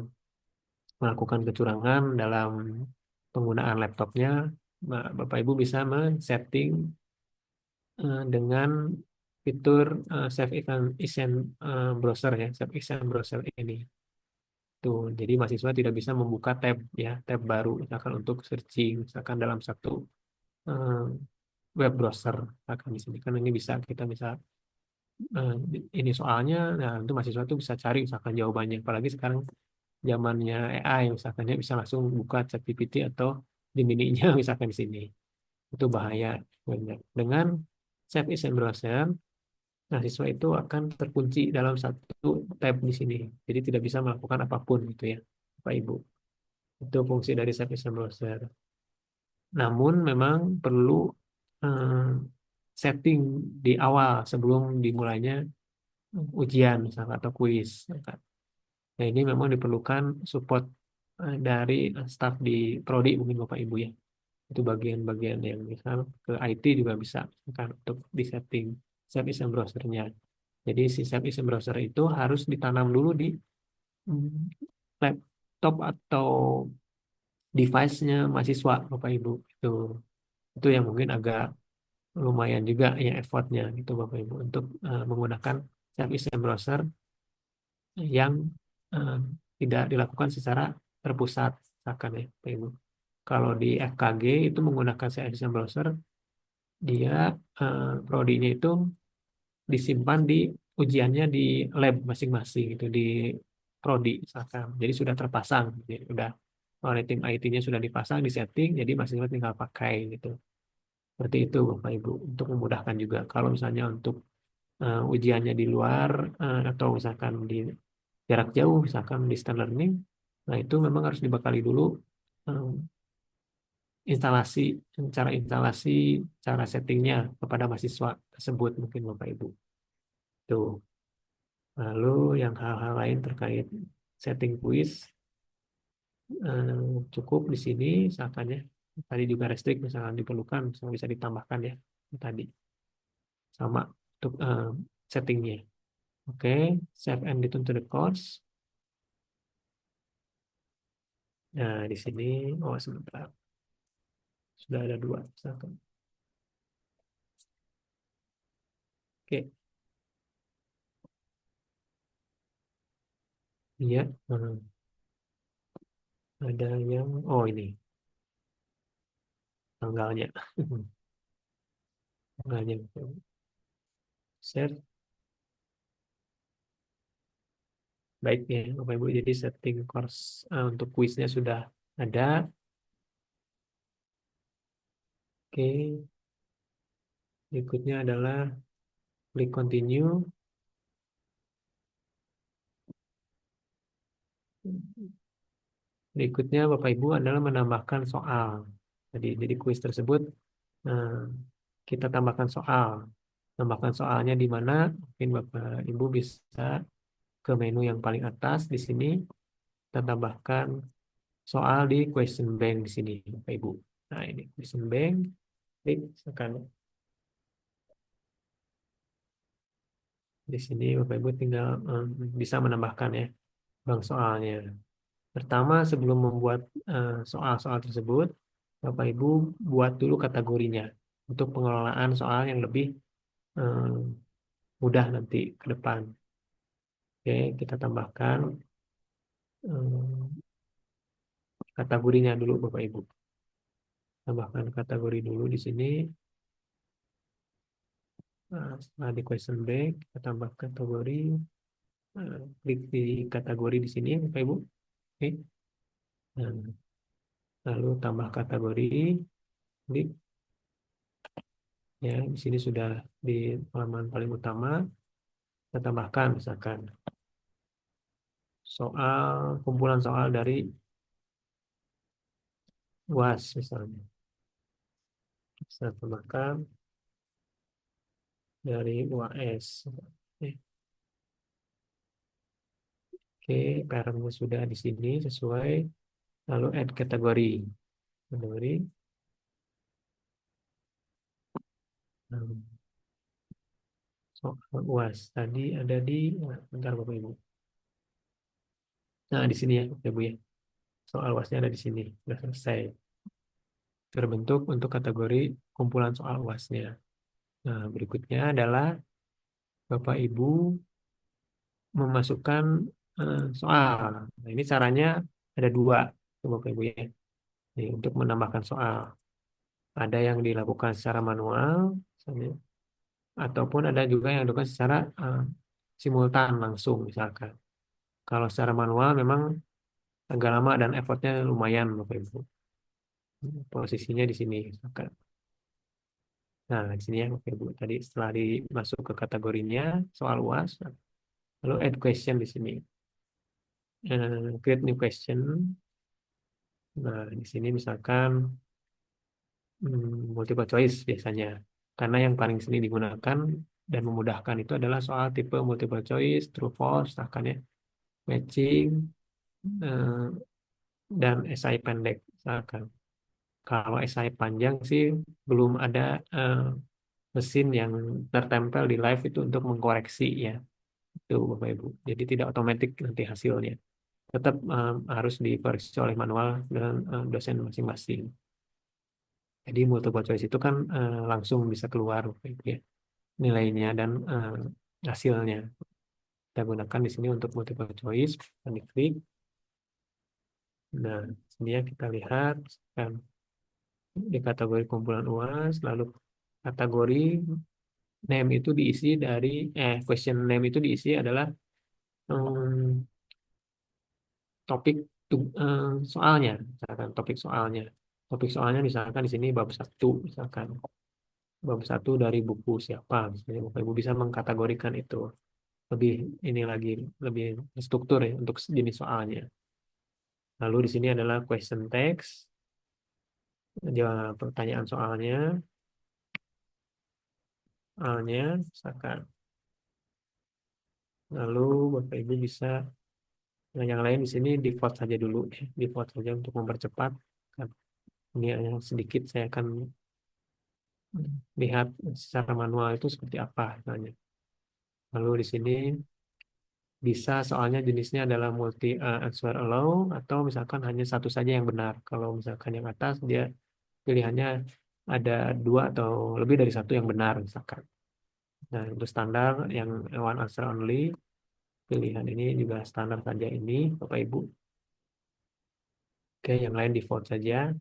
melakukan kecurangan dalam penggunaan laptopnya, Bapak Ibu bisa men-setting dengan fitur Save is in browser ya, Save is in browser ini. Tuh, jadi mahasiswa tidak bisa membuka tab ya, tab baru misalkan untuk searching misalkan dalam satu eh, web browser misalkan di sini kan ini bisa kita bisa ini soalnya, nah itu mahasiswa tuh bisa cari misalkan jawabannya. Apalagi sekarang zamannya AI misalkan dia bisa langsung buka ChatGPT atau Gemini-nya misalkan di sini. Itu bahaya banyak. Dengan Save is in browser, mahasiswa itu akan terkunci dalam satu tab di sini. Jadi tidak bisa melakukan apapun gitu ya, Pak Ibu. Itu fungsi dari Save is in browser. Namun memang perlu eh, setting di awal sebelum dimulainya ujian misalnya atau kuis. Nah, ini memang diperlukan support dari staf di prodi mungkin Bapak Ibu ya. Itu bagian-bagian yang misal ke IT juga bisa kan untuk di setting Save is in browser-nya. Jadi si Save is in browser itu harus ditanam dulu di mm, laptop atau device-nya mahasiswa Bapak Ibu. Itu yang mungkin agak lumayan juga ya effortnya gitu Bapak Ibu untuk menggunakan Save is in browser yang eh, tidak dilakukan secara terpusat, misalkan ya, Pak Ibu. Kalau di FKG itu menggunakan CSS Browser, dia prodinya itu disimpan di ujiannya di lab masing-masing itu di prodi misalkan. Jadi sudah terpasang, jadi udah oleh tim IT-nya sudah dipasang, di setting, jadi mahasiswa tinggal pakai gitu. Seperti itu Bapak Ibu untuk memudahkan juga. Kalau misalnya untuk ujiannya di luar atau misalkan di jarak jauh, misalkan distance learning, nah itu memang harus dibekali dulu eh, instalasi, instalasi, cara settingnya kepada mahasiswa tersebut mungkin Bapak Ibu. Tuh. Lalu yang hal-hal lain terkait setting quiz cukup di sini, misalkan ya. Tadi juga restrict misalkan diperlukan, misalkan bisa ditambahkan ya tadi sama untuk settingnya. Oke, save and return to the course. Nah, di sini, oh sebentar. Sudah ada dua. Misalkan. Oke, iya. Ada yang, oh ini, tanggalnya. Tanggalnya. Save. Baik ya, Bapak Ibu. Jadi setting course untuk kuisnya sudah ada. Oke, berikutnya adalah klik continue. Berikutnya Bapak Ibu adalah menambahkan soal. Jadi kuis tersebut eh, kita tambahkan soal. Tambahkan soalnya di mana? Mungkin Bapak Ibu bisa ke menu yang paling atas di sini. Kita tambahkan soal di question bank di sini, Bapak Ibu. Nah ini question bank. Klik tekan di sini Bapak Ibu tinggal bisa menambahkan ya bank soalnya. Pertama sebelum membuat soal-soal tersebut, Bapak Ibu buat dulu kategorinya untuk pengelolaan soal yang lebih eh, mudah nanti ke depan. Oke, kita tambahkan kategorinya dulu Bapak Ibu. Tambahkan kategori dulu di sini. Setelah di question bank, kita tambah kategori. Klik di kategori di sini Bapak Ibu. Oke. Nah, lalu tambah kategori. Klik. Ya, di sini sudah di halaman paling utama. Kita tambahkan misalkan kumpulan soal dari UAS misalnya. Saya tambahkan dari UAS. Oke, parentnya sudah di sini sesuai. Lalu add kategori. Kategori. Soal UAS tadi ada di, bentar Bapak Ibu. Nah, di sini ya, Bapak Ibu ya. Soal UASnya ada di sini. Sudah selesai. Terbentuk untuk kategori kumpulan soal UASnya. Nah, berikutnya adalah Bapak Ibu memasukkan soal. Nah, ini caranya ada dua, Bapak Ibu ya. Nih, untuk menambahkan soal. Ada yang dilakukan secara manual, misalnya, ataupun ada juga yang dilakukan secara simultan langsung, misalkan. Kalau secara manual memang agak lama dan effortnya lumayan, Bapak Ibu. Posisinya di sini, misalkan. Nah, di sini ya, Bapak Ibu. Tadi setelah dimasuk ke kategorinya soal UAS, lalu add question di sini. Create new question. Nah, di sini misalkan multiple choice biasanya. Karena yang paling sering digunakan dan memudahkan itu adalah soal tipe multiple choice, true false, misalkan ya, matching, eh, dan esai pendek, misalkan. Kalau esai panjang sih belum ada mesin yang tertempel di live itu untuk mengkoreksi ya, itu Bapak Ibu. Jadi tidak otomatis nanti hasilnya. Tetap harus dikoreksi oleh manual dan dosen masing-masing. Jadi multiple choice itu kan langsung bisa keluar ya, nilainya dan hasilnya. Kita gunakan di sini untuk multiple choice, dan diklik. Nah, sini ya kita lihat kan di kategori kumpulan UAS, lalu kategori name itu diisi dari question name itu diisi adalah topik soalnya, misalkan topik soalnya. Topik soalnya misalkan di sini bab 1, misalkan. Bab 1 dari buku siapa, misalnya Bapak Ibu bisa mengkategorikan itu lebih ini lagi lebih struktur ya untuk jenis soalnya. Lalu di sini adalah question text, jawab pertanyaan soalnya misalkan. Lalu Bapak Ibu bisa yang lain di sini default saja dulu ya, default saja untuk mempercepat. Kan. Ini yang sedikit saya akan lihat secara manual itu seperti apa misalnya. Lalu di sini bisa soalnya jenisnya adalah multi answer allow atau misalkan hanya satu saja yang benar. Kalau misalkan yang atas dia pilihannya ada 2 atau lebih dari 1 yang benar misalkan. Nah, untuk standar yang one answer only, pilihan ini juga standar saja ini Bapak Ibu. Oke, yang lain default saja.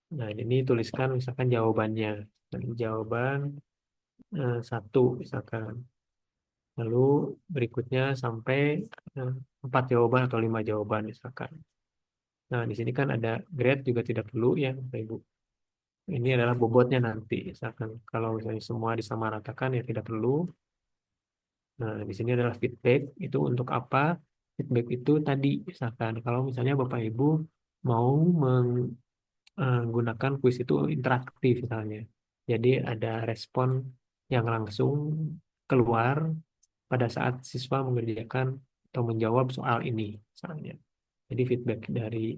Nah, ini tuliskan misalkan jawabannya. Dan jawaban 1 misalkan. Lalu berikutnya sampai 4 jawaban atau 5 jawaban misalkan. Nah, di sini kan ada grade juga tidak perlu ya, Bapak Ibu. Ini adalah bobotnya nanti. Misalkan kalau misalnya semua disamaratakan ya tidak perlu. Nah, di sini adalah feedback. Itu untuk apa? Feedback itu tadi misalkan kalau misalnya Bapak Ibu mau menggunakan kuis itu interaktif misalnya. Jadi ada respon yang langsung keluar pada saat siswa mengerjakan atau menjawab soal ini misalnya. Jadi feedback dari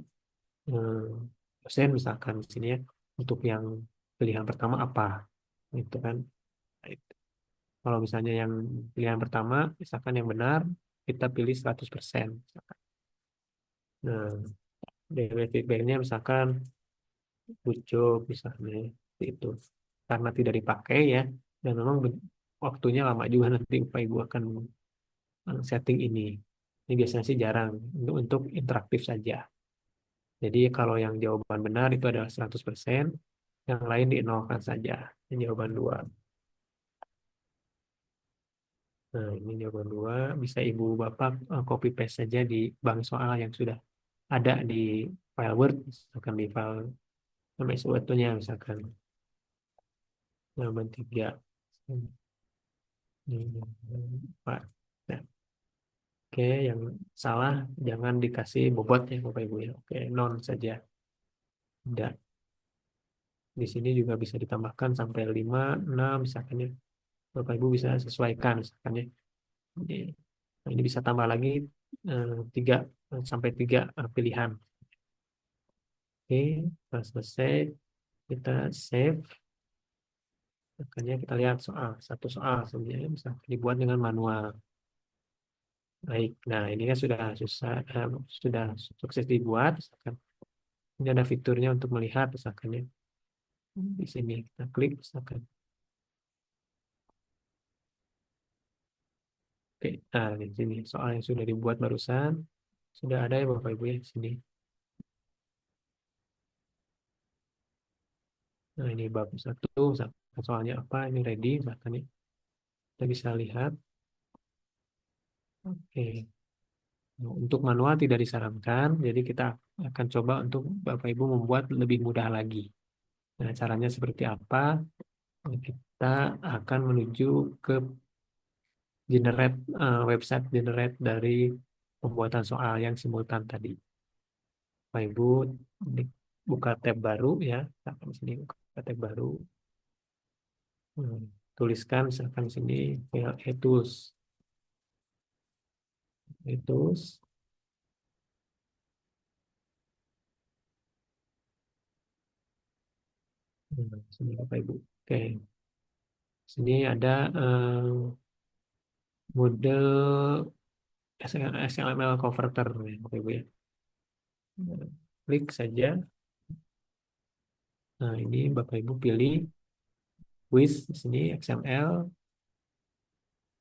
dosen misalkan di sini ya untuk yang pilihan pertama apa gitu kan. Kalau misalnya yang pilihan pertama misalkan yang benar kita pilih 100% misalkan. Nah, dari feedbacknya misalkan lucu misalnya seperti itu karena tidak dipakai ya dan memang waktunya lama juga nanti Bapak Ibu akan setting ini. Ini biasanya sih jarang untuk interaktif saja. Jadi kalau yang jawaban benar itu adalah 100%, yang lain dienolkan saja. Ini jawaban 2. Nah, ini jawaban 2. Bisa Ibu Bapak copy paste saja di bank soal yang sudah ada di file Word, misalkan di file MS Word-nya misalkan. Jawaban 3. Ini, Pak. Nah, oke, yang salah jangan dikasih bobot ya Bapak Ibu ya. Oke, non saja. Tidak. Di sini juga bisa ditambahkan sampai 5, 6 misalkan ya. Bapak Ibu bisa sesuaikan misalkan ya. Nah, ini bisa tambah lagi 3 sampai 3 pilihan. Oke, setelah selesai kita save. Makanya kita lihat satu soal sebenarnya bisa dibuat dengan manual. Baik, nah ini kan sudah sukses dibuat. Misalkan ini ada fiturnya untuk melihat, misalkan ya. Di sini kita klik, misalkan. Oke, nah di sini soal yang sudah dibuat barusan sudah ada ya Bapak Ibu ya di sini. Nah ini bab 1, misalkan soalnya apa, ini ready, misalkan ya. Kita bisa lihat. Oke. Nah, untuk manual tidak disarankan, jadi kita akan coba untuk Bapak Ibu membuat lebih mudah lagi. Nah, caranya seperti apa? Kita akan menuju ke website generate dari pembuatan soal yang simultan tadi. Bapak Ibu buka tab baru ya, misalkan di sini buka tab baru. Tuliskan misalkan di sini tools. Sini Bapak Ibu. Oke. Sini ada model XML converter ya, Bapak Ibu ya. Klik saja. Nah, ini Bapak Ibu pilih with di sini XML.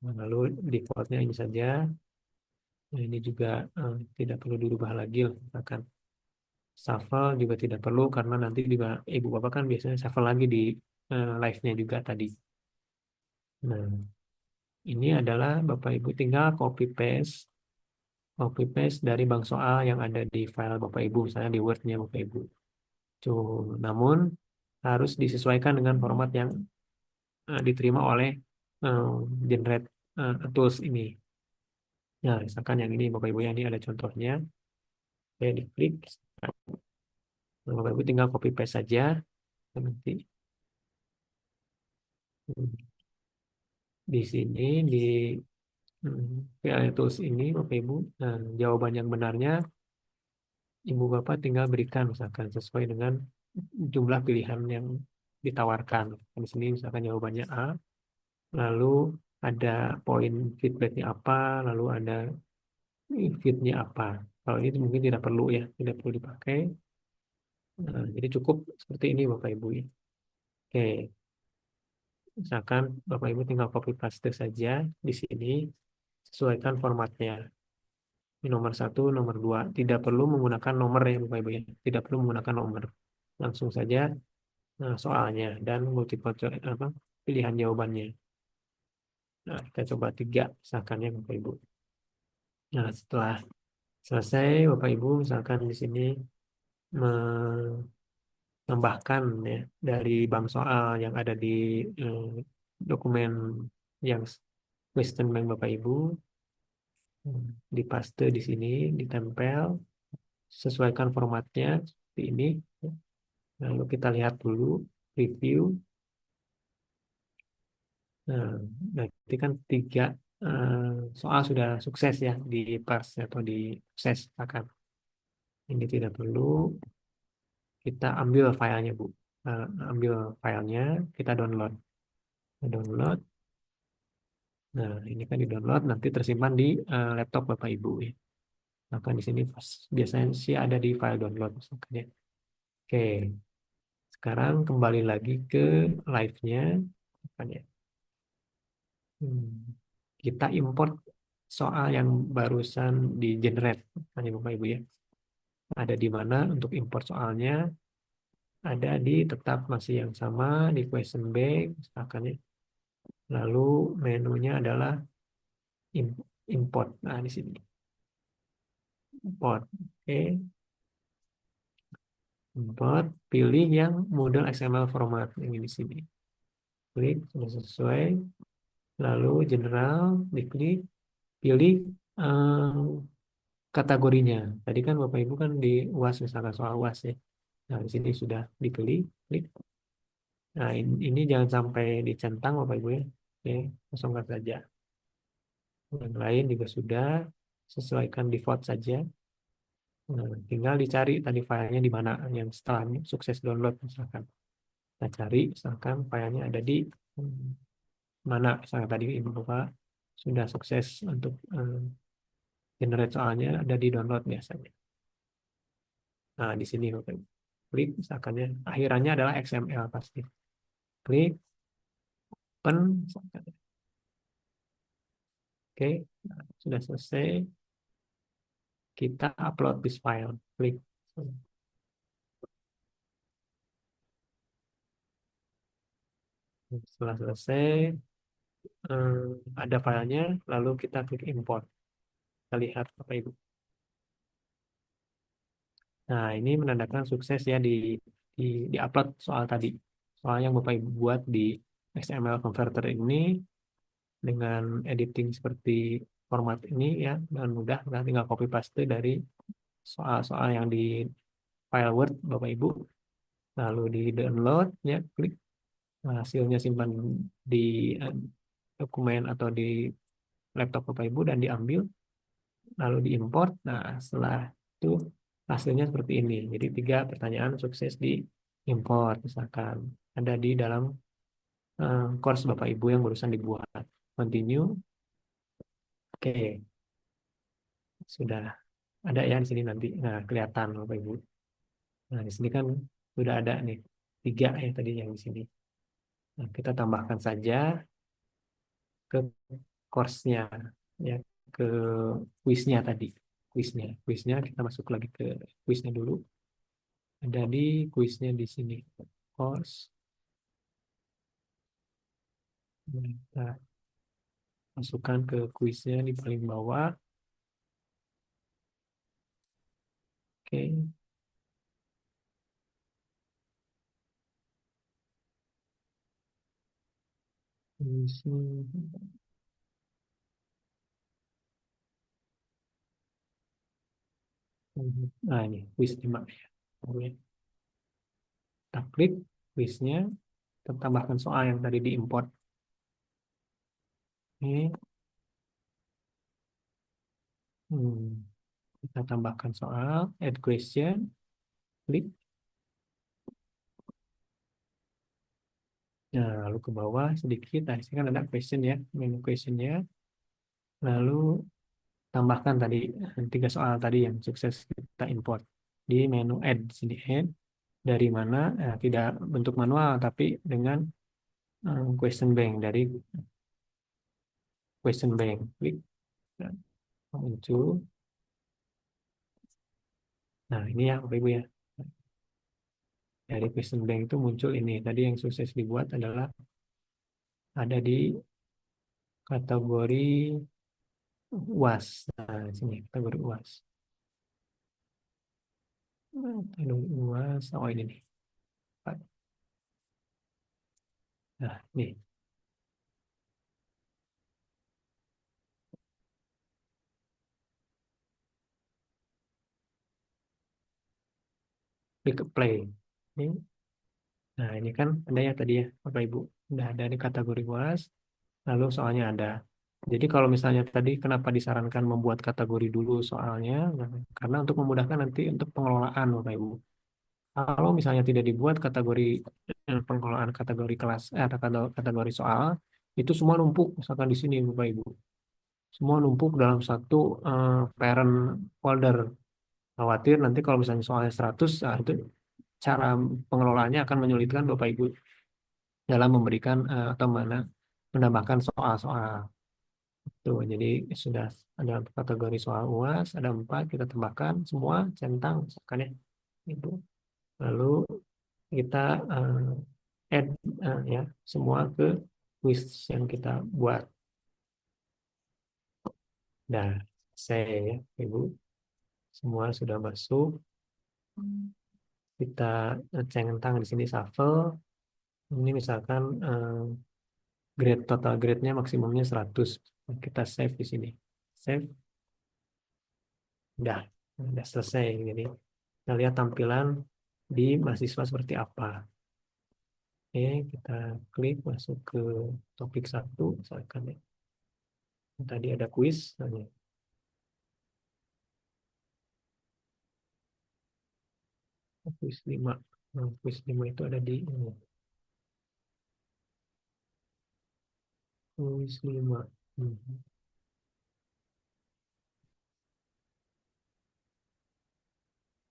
Nah, lalu defaultnya ini saja. Nah, ini juga tidak perlu dirubah lagi lah. Misalkan shuffle juga tidak perlu karena nanti juga Ibu Bapak kan biasanya shuffle lagi di live-nya juga tadi. Nah, ini adalah Bapak Ibu tinggal copy paste dari bank soal yang ada di file Bapak Ibu, misalnya di Word-nya Bapak Ibu. Namun harus disesuaikan dengan format yang diterima oleh generate tools ini. Nah, misalkan yang ini Bapak Ibu, yang ini ada contohnya. Saya diklik. Nah, Bapak Ibu tinggal copy paste saja. Nanti di sini di PL tools ini Bapak Ibu, nah, jawaban yang benarnya Ibu Bapak tinggal berikan misalkan sesuai dengan jumlah pilihan yang ditawarkan. Di sini misalkan jawabannya A, lalu ada poin feedbacknya apa, lalu ada fitnya apa. Kalau ini mungkin tidak perlu ya, tidak perlu dipakai. Nah, jadi cukup seperti ini Bapak Ibu ya. Oke, misalkan Bapak Ibu tinggal copy paste saja di sini, sesuaikan formatnya. Ini nomor 1, nomor 2. Tidak perlu menggunakan nomor ya Bapak Ibu ya. Tidak perlu menggunakan nomor. Langsung saja soalnya dan multiple choice, pilihan jawabannya. Nah, kita coba 3 misalkan ya Bapak Ibu. Nah, setelah selesai Bapak Ibu misalkan di sini menambahkan ya dari bank soal yang ada di dokumen yang question bank Bapak Ibu, dipaste di sini, ditempel, sesuaikan formatnya seperti ini. Lalu kita lihat dulu review. Nah, berarti kan 3 soal sudah sukses ya di parse atau di proses akan. Ini tidak perlu, kita ambil filenya Bu. Ambil filenya, kita download. Download. Nah, ini kan di download nanti tersimpan di laptop Bapak Ibu ya. Maka di sini biasanya sih ada di file download misalkan ya. Oke. Sekarang kembali lagi ke live-nya. Ya. Kita import soal yang barusan di generate, Bapak Ibu ya. Ada di mana untuk import soalnya? Ada di tetap masih yang sama di question bank, misalkan ya. Lalu menunya adalah import. Nah, di sini. Import. Oke. Import, pilih yang model XML format yang di sini. Klik, sudah sesuai. Lalu general, diklik, pilih kategorinya. Tadi kan Bapak Ibu kan di UAS, misalkan soal UAS ya. Nah, di sini sudah dipilih, klik. Nah, ini jangan sampai dicentang Bapak Ibu ya. Oke, kosongkan saja. Yang lain juga sudah, sesuaikan default saja. Nah, tinggal dicari tadi filenya di mana yang setelah sukses download misalkan. Kita cari misalkan filenya ada di mana, misalkan tadi Ibu Bapak sudah sukses untuk generate soalnya ada di download biasanya. Nah, di sini Bapak Ibu. Klik misalkan ya, akhirannya adalah XML pasti. Klik open misalkan. Oke, nah, sudah selesai. Kita upload this file. Klik. Setelah selesai, ada filenya, lalu kita klik import. Kita lihat Bapak Ibu. Nah, ini menandakan sukses ya di upload soal tadi. Soal yang Bapak Ibu buat di XML converter ini dengan editing seperti format ini ya, dengan mudah. Nah, tinggal copy paste dari soal-soal yang di file Word Bapak Ibu. Lalu di download ya, klik. Nah, hasilnya simpan di dokumen atau di laptop Bapak Ibu dan diambil lalu diimport. Nah, setelah itu hasilnya seperti ini. Jadi 3 pertanyaan sukses diimport misalkan ada di dalam course Bapak Ibu yang barusan dibuat. Continue. Oke. Sudah ada ya di sini nanti. Nah, kelihatan Bapak Ibu. Nah, di sini kan sudah ada nih 3 ya tadi yang di sini. Nah, kita tambahkan saja ke course-nya ya, ke kuisnya tadi. Kuisnya kita masuk lagi ke kuisnya dulu. Ada di kuisnya di sini. Course. Kita masukkan ke kuisnya di paling bawah. Oke. Kuisnya. Nah, ini kuis 5 ya. Oke. Kita klik kuisnya. Kita tambahkan soal yang tadi diimport. Ini. Kita tambahkan soal, add question, klik. Nah, lalu ke bawah sedikit. Nah, ini kan ada question ya, menu questionnya. Lalu tambahkan tadi 3 soal tadi yang sukses kita import di menu add di sini add dari mana tidak bentuk manual tapi dengan question bank dari question bank klik muncul. Nah, ini ya Bapak Ibu ya, dari question bank itu muncul ini tadi yang sukses dibuat adalah ada di kategori UAS. Nah, di sini kategori UAS. Kategori UAS. Oh, ini nih. Nah, nih. Klik ke play. Ini. Nah, ini kan ada ya tadi ya, Bapak Ibu. Udah ada di kategori UAS. Lalu soalnya ada. Jadi kalau misalnya tadi kenapa disarankan membuat kategori dulu soalnya? Nah, karena untuk memudahkan nanti untuk pengelolaan Bapak Ibu. Kalau misalnya tidak dibuat kategori pengelolaan kategori kelas atau kategori soal, itu semua numpuk misalkan di sini Bapak Ibu. Semua numpuk dalam satu parent folder. Khawatir nanti kalau misalnya soalnya 100, nah itu cara pengelolaannya akan menyulitkan Bapak Ibu dalam memberikan atau menambahkan soal-soal. Tuh, jadi sudah ada kategori soal UAS, ada 4, kita tambahkan semua centang misalkan ya. Itu. Lalu kita add ya semua ke quiz yang kita buat. Nah, saya ya, Ibu, semua sudah masuk. Kita centang di sini shuffle. Ini misalkan total grade-nya maksimumnya 100. Kita save di sini. Save. Udah selesai. Jadi kita lihat tampilan di mahasiswa seperti apa. Oke, kita klik masuk ke topik 1 misalkan ya. Tadi ada kuis. Quiz 5. Quiz 5 itu ada di ini. Quiz 5. Hmm.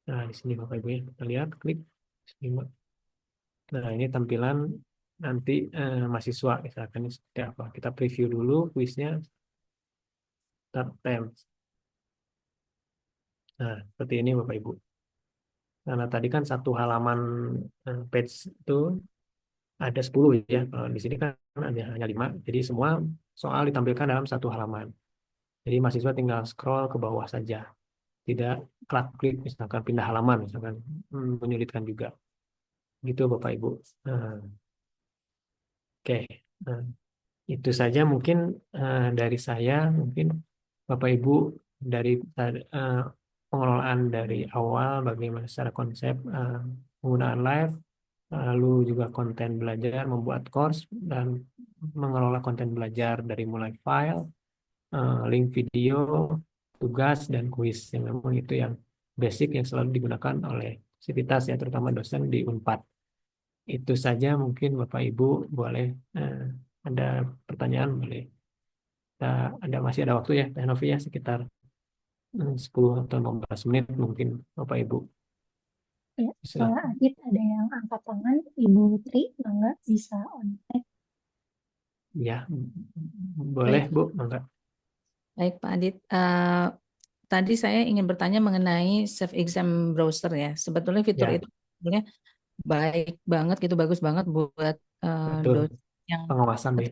Nah, di sini Bapak Ibu ya, kita lihat, klik Quiz 5. Nah, ini tampilan nanti mahasiswa, misalkan ini seperti apa. Kita preview dulu kuisnya, start time. Nah, seperti ini Bapak Ibu. Karena tadi kan satu halaman page itu ada 10 ya. Kalau di sini kan ada hanya 5. Jadi semua soal ditampilkan dalam satu halaman. Jadi mahasiswa tinggal scroll ke bawah saja. Tidak klik misalkan pindah halaman, misalkan menyulitkan juga. Gitu Bapak Ibu. Nah, oke. Nah, itu saja mungkin dari saya. Mungkin Bapak Ibu dari eh, pengelolaan dari awal bagaimana secara konsep penggunaan live, lalu juga konten belajar, membuat course, dan mengelola konten belajar dari mulai file, link video, tugas, dan kuis. Yang memang itu yang basic yang selalu digunakan oleh sivitas ya, terutama dosen di Unpad. Itu saja mungkin Bapak Ibu boleh ada pertanyaan boleh. Masih ada waktu ya, Teh Novi ya, sekitar 10 atau 15 menit mungkin Bapak Ibu. Ya, Silakan. Adit ada yang angkat tangan, Ibu Tri, mangga bisa on mic. Ya, boleh Baik, Bu, mangga. baik Pak Adit. Tadi saya ingin bertanya mengenai Self Exam Browser ya. Sebetulnya fitur Ya, itu sebetulnya baik banget gitu, bagus banget buat betul. dosen yang Pengawasan ya.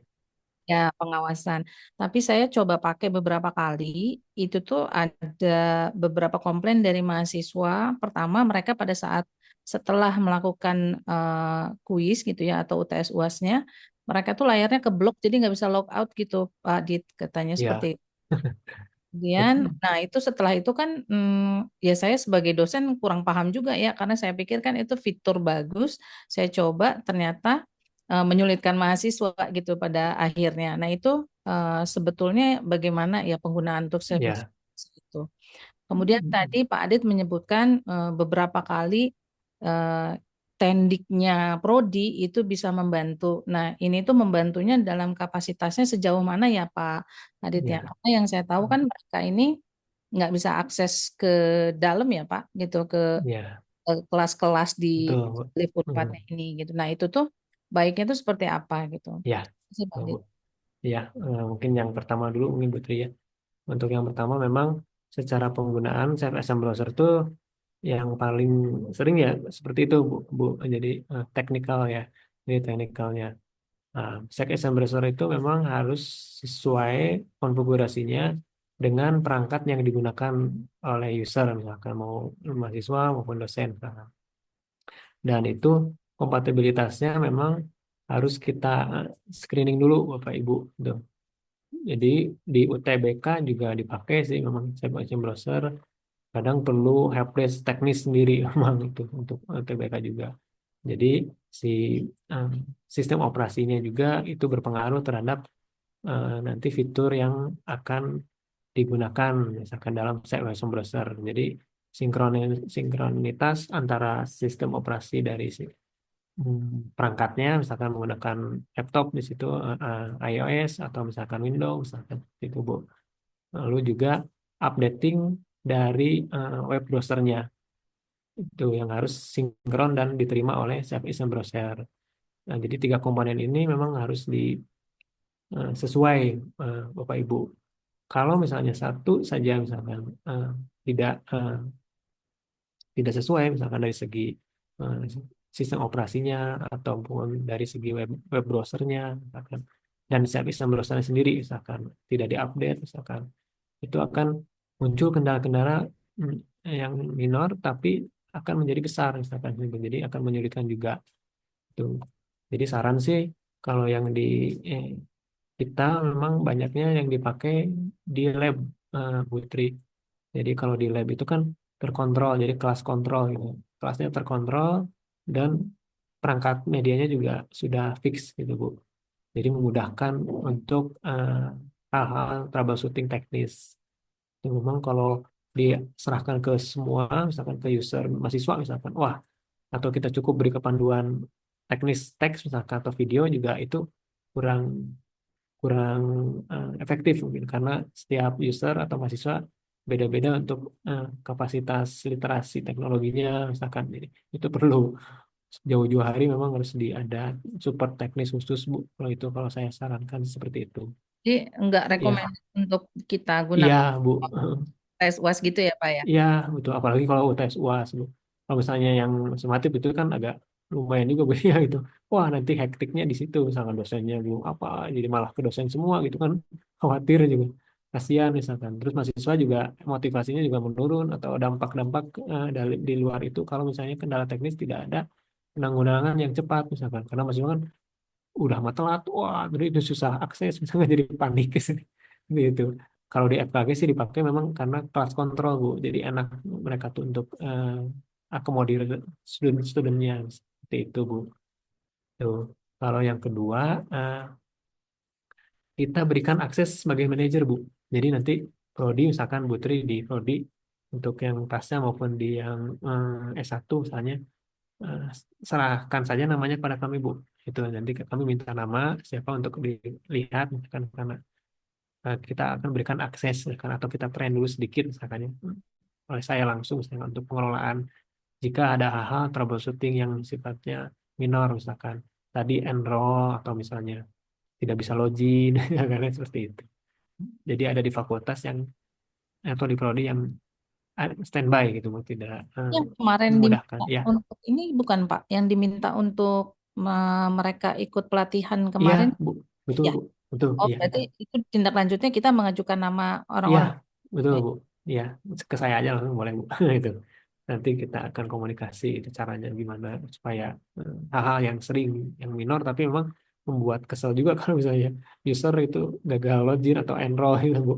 ya pengawasan. Tapi saya coba pakai beberapa kali, itu tuh ada beberapa komplain dari mahasiswa. Pertama, mereka pada saat setelah melakukan kuis gitu ya atau UTS UASnya, mereka tuh layarnya keblok jadi nggak bisa log out gitu, Pak Dit, katanya seperti Ya, itu. Kemudian, nah itu setelah itu kan ya saya sebagai dosen kurang paham juga ya karena saya pikir kan itu fitur bagus. Saya coba ternyata menyulitkan mahasiswa gitu pada akhirnya. Nah itu sebetulnya bagaimana ya penggunaan untuk service ya, itu. Kemudian tadi Pak Adit menyebutkan beberapa kali eh, tendiknya Prodi itu bisa membantu. Nah, ini tuh membantunya dalam kapasitasnya sejauh mana ya Pak Adit ya? ya, Karena yang saya tahu kan mereka ini nggak bisa akses ke dalam ya Pak, gitu ke ya, kelas-kelas di betul Bu. Live Unpadnya ini gitu. Nah, itu tuh baiknya tuh seperti apa gitu. Ya, Terima kasih, Pak betul, Bu. Adit. Ya, mungkin yang pertama dulu mungkin Bu Tri ya. Untuk yang pertama memang secara penggunaan Self Exam Browser itu yang paling sering ya seperti itu Bu. Jadi teknikal ya. Ini teknikalnya. Nah, Stack Exam Browser itu memang harus sesuai konfigurasinya dengan perangkat yang digunakan oleh user, misalkan mau mahasiswa maupun dosen. Dan itu kompatibilitasnya memang harus kita screening dulu, Bapak Ibu. Tuh. Jadi di UTBK juga dipakai sih memang Stack Exam Browser. Kadang perlu helpdesk teknis sendiri memang itu untuk UTBK juga. Jadi si um, sistem operasinya juga itu berpengaruh terhadap nanti fitur yang akan digunakan misalkan dalam web browser. Jadi sinkronitas antara sistem operasi dari si perangkatnya, misalkan menggunakan laptop di situ iOS atau misalkan Windows, misalkan itu Bu. Lalu juga updating dari web browsernya itu yang harus sinkron dan diterima oleh web browser. Nah, jadi tiga komponen ini memang harus sesuai Bapak Ibu. Kalau misalnya satu saja misalkan tidak tidak sesuai misalkan dari segi eh, sistem operasinya ataupun dari segi web browsernya misalkan dan sistem browsernya sendiri misalkan tidak diupdate misalkan itu akan muncul kendala-kendala yang minor tapi akan menjadi besar misalkan jadi akan menyulitkan juga tuh. Jadi saran sih kalau yang di eh, kita memang banyaknya yang dipakai di lab Putri. Jadi kalau di lab itu kan terkontrol, jadi kelas kontrol gitu. Kelasnya terkontrol dan perangkat medianya juga sudah fix gitu Bu. Jadi memudahkan untuk hal-hal troubleshooting teknis. Itu memang kalau diserahkan ke semua, misalkan ke user mahasiswa misalkan, wah, atau kita cukup beri kepanduan teknis teks misalkan atau video juga itu kurang kurang efektif mungkin karena setiap user atau mahasiswa beda-beda untuk kapasitas literasi teknologinya misalkan. Jadi itu perlu jauh-jauh hari memang harus ada support teknis khusus Bu. Kalau itu kalau saya sarankan seperti itu. Jadi nggak Ya, recommended untuk kita iya gunakan Bu. tes UAS gitu ya Pak ya? Iya, betul. Apalagi kalau UTS UAS, Bu. Kalau misalnya yang sematif itu kan agak lumayan juga, Bu, ya gitu. Wah, nanti hektiknya di situ. Misalkan dosennya belum apa, jadi malah ke dosen semua gitu kan. Khawatir juga. Kasihan misalkan. Terus mahasiswa juga motivasinya juga menurun atau dampak-dampak di luar itu kalau misalnya kendala teknis tidak ada penanggulangan yang cepat misalkan. Karena mahasiswa kan udah mah telat, wah, jadi itu susah akses, misalnya jadi panik gitu. Kalau di FKG sih dipakai memang karena kelas kontrol Bu, jadi enak mereka tuh untuk akomodir student-studentnya seperti itu Bu. Tuh. Kalau yang kedua, kita berikan akses sebagai manajer Bu. Jadi nanti prodi misalkan Putri di prodi untuk yang pasnya maupun di yang S1 misalnya eh, serahkan saja namanya pada kami Bu. Itu nanti kami minta nama siapa untuk dilihat misalkan karena kita akan berikan akses misalkan atau kita train dulu sedikit misalkan ya, oleh saya langsung misalkan untuk pengelolaan jika ada hal-hal troubleshooting yang sifatnya minor misalkan tadi enroll atau misalnya tidak bisa login karena seperti itu. Jadi ada di fakultas yang atau di prodi yang standby gitu Bu, tidak Yang kemarin memudahkan. diminta Ya, untuk ini bukan Pak, yang diminta untuk mereka ikut pelatihan iya kemarin Bu, betul ya. Bu, betul. Oh, Iya, berarti itu tindak lanjutnya kita mengajukan nama iya, orang-orang. betul Baik. Bu. Iya, ke saya aja langsung boleh Bu. Itu. Nanti kita akan komunikasi itu caranya gimana supaya hal-hal yang sering, yang minor tapi memang membuat kesel juga kalau misalnya user itu gagal login atau enroll itu Bu.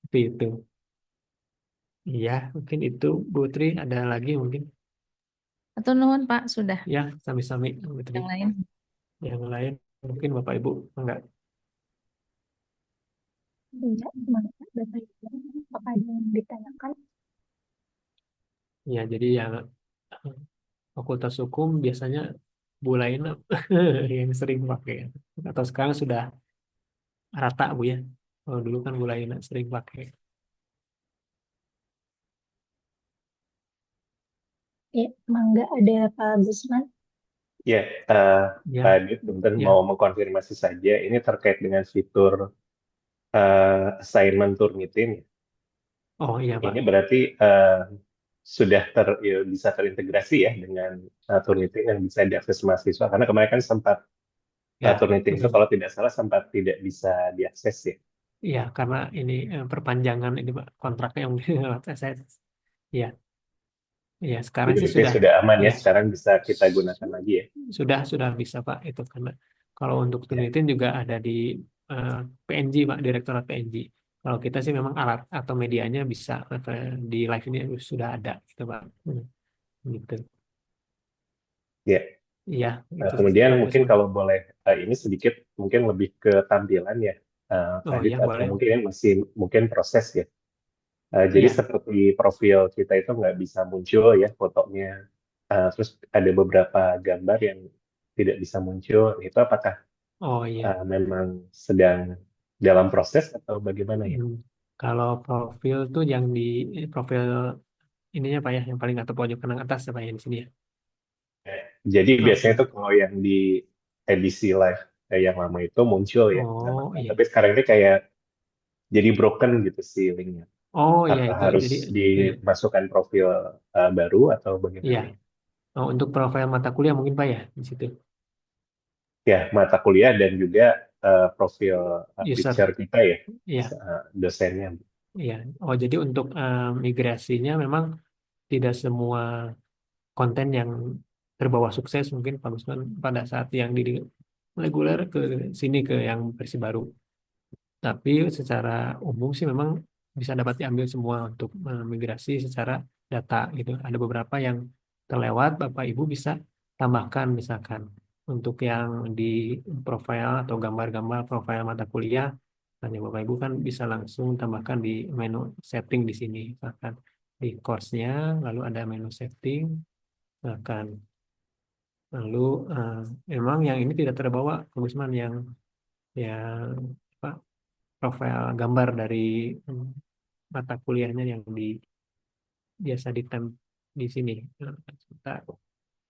Seperti itu. Iya, mungkin itu Bu Tri. Ada lagi mungkin? Atau nuhun Pak, sudah Ya, sami-sami Bu Tri. yang lain. Yang lain mungkin Bapak Ibu enggak. Enggak, semangat Bapak Ibu. Apa ada yang ditanyakan? Ya, jadi yang Fakultas Hukum biasanya bulain yang sering pakai. Atau sekarang sudah rata Bu ya. Kalau dulu kan bulain sering pakai. Ya, mangga ada Pak Gusman. Ya, eh, Pak Ya, Adit, punten mau ya. mengkonfirmasi saja, ini terkait dengan fitur assignment Turnitin. Oh iya Pak. Ini berarti sudah ya, bisa terintegrasi ya dengan Turnitin yang bisa diakses mahasiswa. Karena kemarin kan sempat Ya, Turnitin itu kalau tidak salah sempat tidak bisa diakses ya. iya karena ini perpanjangan ini Pak kontraknya yang lewat SS. Iya, iya sekarang Jadi sih berarti sudah. sudah aman ya, Ya, sekarang bisa kita gunakan lagi ya. sudah bisa Pak itu karena kalau untuk Ya. Tunitin juga ada di PNG Pak, Direktorat PNG. Kalau kita sih memang alat atau medianya bisa di live ini sudah ada gitu Pak. Gitu. Ya. Iya, Nah, itu kemudian Pak mungkin Gusman. kalau boleh ini sedikit mungkin lebih ke tampilan ya, Pak Oh Adit, iya atau boleh. mungkin ini masih mungkin proses ya. Jadi Iya. seperti profil kita itu nggak bisa muncul ya fotonya. Terus ada beberapa gambar yang tidak bisa muncul. Itu apakah Oh iya. memang sedang dalam proses atau bagaimana ya? Hmm. Kalau profil tuh yang di profil ininya Pak ya, yang paling atas pojok kanan atas ya Pak ya di sini ya. Jadi biasanya Profil. itu kalau yang di edisi live yang lama itu muncul ya. Oh iya. Tapi sekarang ini kayak jadi broken gitu sih linknya. Oh iya Apa itu. harus Jadi iya. dimasukkan profil baru atau Iya. bagaimana ya? Oh, untuk profil mata kuliah mungkin Pak ya di situ. Ya, mata kuliah dan juga profil User. picture kita ya, Iya. dosennya. Iya. Oh jadi untuk migrasinya memang tidak semua konten yang terbawa sukses mungkin Pak Gusman pada saat yang di reguler ke sini ke yang versi baru. Tapi secara umum sih memang bisa dapat diambil semua untuk migrasi secara data gitu. Ada beberapa yang terlewat, Bapak Ibu bisa tambahkan misalkan untuk yang di profil atau gambar-gambar profil mata kuliah Tanya Bapak Ibu kan bisa langsung tambahkan di menu setting di sini, misalkan di course-nya, lalu ada menu setting, misalkan. Lalu memang yang ini tidak terbawa, Pak Gusman, yang apa, profil gambar dari mata kuliahnya yang biasa di sini. Kita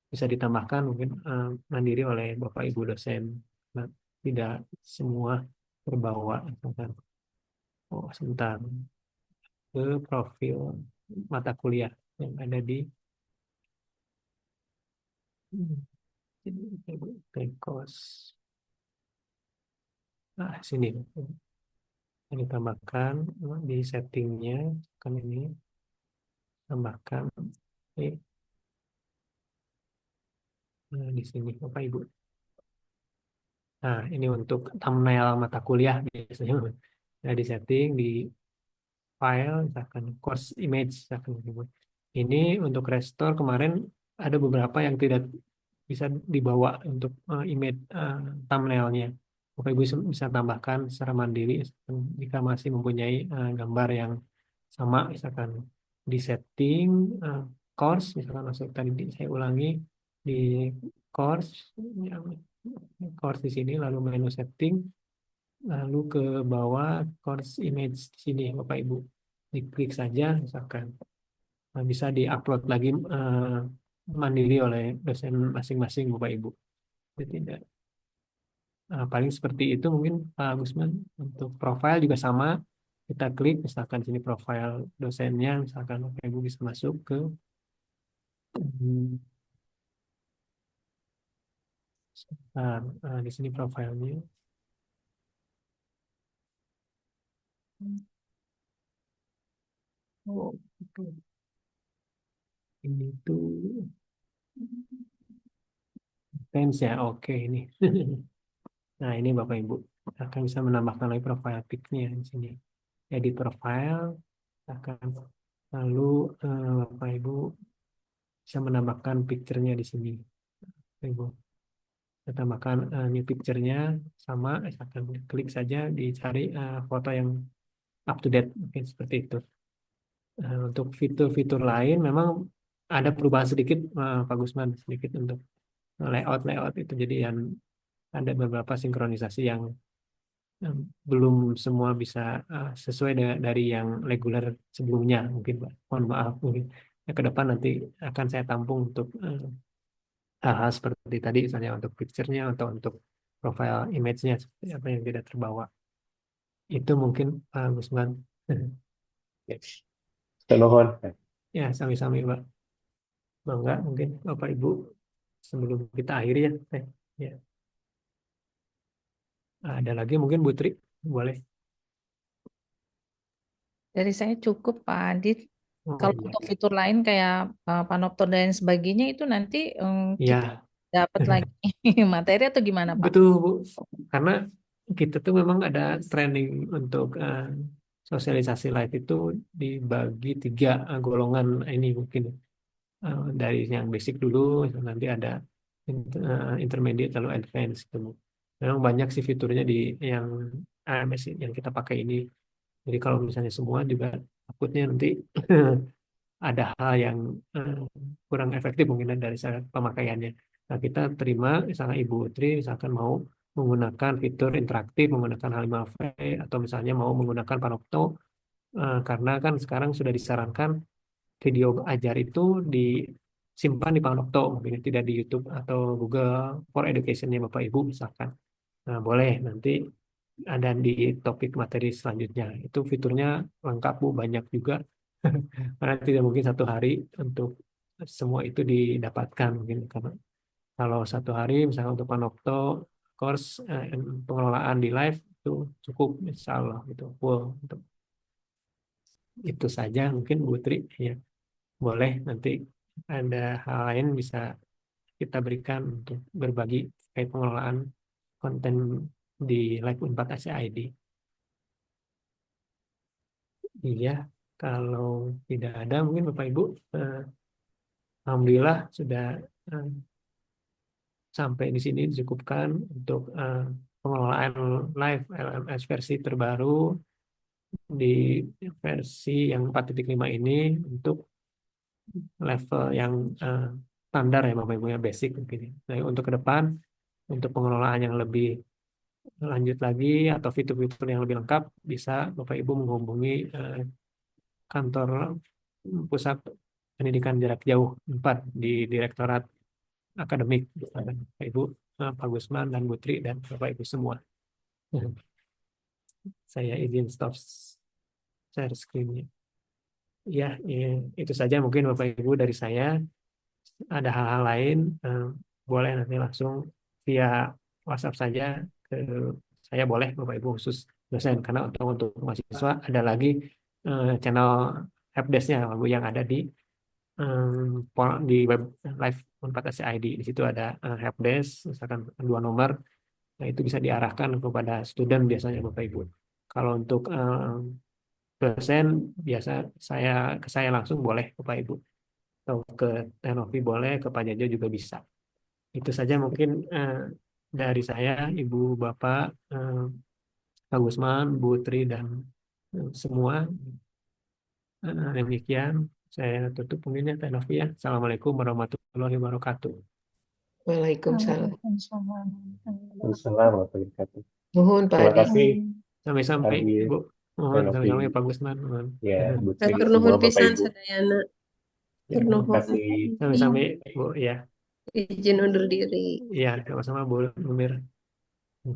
bisa ditambahkan mungkin mandiri oleh Bapak Ibu dosen. Nah, tidak semua terbawa, misalkan. Oh, sebentar, ke profil mata kuliah yang ada di Tekos. Nah, sini ini tambahkan di settingnya, kan ini tambahkan di sini Bapak Ibu. Nah, ini untuk thumbnail mata kuliah biasanya. Nah, di setting di file, misalkan course image, misalkan. Ini untuk restore kemarin ada beberapa yang tidak bisa dibawa untuk image thumbnailnya. Bapak Ibu bisa tambahkan secara mandiri jika masih mempunyai gambar yang sama, misalkan di setting course, misalkan masuk tadi saya ulangi di course, yang course di sini, lalu menu setting, lalu ke bawah course image di sini Bapak Ibu, diklik saja misalkan. Nah, bisa diupload lagi mandiri oleh dosen masing-masing Bapak Ibu. Jadi tidak paling seperti itu mungkin Pak Gusman. Untuk profile juga sama, kita klik misalkan sini profile dosennya, misalkan Bapak Ibu bisa masuk ke di sini profilnya. Oh, itu. Ini tuh Thanks ya, oke ini. Nah, ini Bapak Ibu akan bisa menambahkan lagi profile pic-nya di sini. Edit profile akan lalu Bapak Ibu bisa menambahkan picture-nya di sini. Bapak Ibu, kita tambahkan new picture-nya sama, akan klik saja dicari foto yang up to date, mungkin seperti itu. Untuk fitur-fitur lain memang ada perubahan sedikit Pak Gusman, sedikit untuk layout itu, jadi yang ada beberapa sinkronisasi yang belum semua bisa sesuai dari yang reguler sebelumnya, mungkin Pak. Mohon maaf, mungkin ke depan nanti akan saya tampung untuk hal-hal seperti tadi, misalnya untuk picture-nya atau untuk profile image-nya seperti apa yang tidak terbawa. Itu mungkin Pak Gusman. Mohon. Ya, sami-sami Pak. Bangga mungkin Bapak Ibu sebelum kita akhiri ya. Ya. Ada lagi mungkin Bu Tri, boleh. Dari saya cukup Pak Adit. Oh, Kalau iya. untuk fitur lain kayak Panopto dan sebagainya itu nanti kita Ya, dapat lagi materi atau gimana Pak? betul Bu. Karena kita tuh memang ada training untuk sosialisasi live itu dibagi 3 golongan ini mungkin. Dari yang basic dulu, nanti ada intermediate lalu advance gitu. Memang banyak sih fiturnya di yang basic yang kita pakai ini. Jadi kalau misalnya semua juga takutnya nanti ada hal yang kurang efektif mungkin dari syarat pemakaiannya. Nah, kita terima misalnya Ibu Tri misalkan mau menggunakan fitur interaktif, menggunakan H5V, atau misalnya mau menggunakan Panopto, karena kan sekarang sudah disarankan video ajar itu disimpan di Panopto, mungkin tidak di YouTube atau Google for Education-nya Bapak Ibu misalkan. Nah, boleh nanti ada di topik materi selanjutnya. Itu fiturnya lengkap Bu, banyak juga. Karena tidak mungkin satu hari untuk semua itu didapatkan mungkin, karena kalau satu hari misalnya untuk Panopto course pengelolaan di live itu cukup insya Allah gitu full. Untuk itu saja mungkin Bu Tri ya, boleh nanti ada hal lain bisa kita berikan untuk berbagi terkait pengelolaan konten di Live Unpad ACID. Iya, kalau tidak ada mungkin Bapak Ibu, Alhamdulillah sudah sampai di sini, cukupkan untuk pengelolaan live LMS versi terbaru di versi yang 4.5 ini untuk level yang standar ya Bapak Ibu ya, basic mungkin. Nah, untuk ke depan, untuk pengelolaan yang lebih lanjut lagi atau fitur-fitur yang lebih lengkap, bisa Bapak Ibu menghubungi kantor Pusat Pendidikan Jarak Jauh 4 di Direktorat Akademik. Bapak Ibu, Pak Gusman dan Bu Tri dan Bapak Ibu semua. Saya izin stop share screen-nya. Ya, itu saja mungkin Bapak Ibu dari saya. Ada hal-hal lain, boleh nanti langsung via WhatsApp saja ke saya, boleh Bapak Ibu khusus dosen, karena untuk mahasiswa ada lagi channel helpdesk-nya Bapak Ibu yang ada di web live Unpad SCID. Di situ ada helpdesk, misalkan 2 nomor, nah itu bisa diarahkan kepada student biasanya Bapak Ibu. Kalau untuk dosen biasa ke saya langsung boleh Bapak Ibu, atau ke Tenovi boleh, ke Pak Jajo juga bisa. Itu saja mungkin dari saya, Ibu, Bapak, Pak Gusman, Bu Tri, dan semua. Demikian saya tutup mungkin ya, Tenovi ya. Assalamualaikum warahmatullahi wabarakatuh. Waalaikumsalam. Waalaikumsalam. Assalamualaikum warahmatullahi wabarakatuh. Mohon Pak Terima Adi. kasih Sampai-sampai, Adi, Bu. Mohon Tenovi, sampai-sampai Pak Gusman. Mohon. ya Bu Tri, Atur semua nuhun Bapak pisan Ibu. sadayana. Ya, Atur nuhun. Kasih sampai-sampai, Bu. Ya, Izin undur diri. ya, sama-sama Bu Numir. Ya,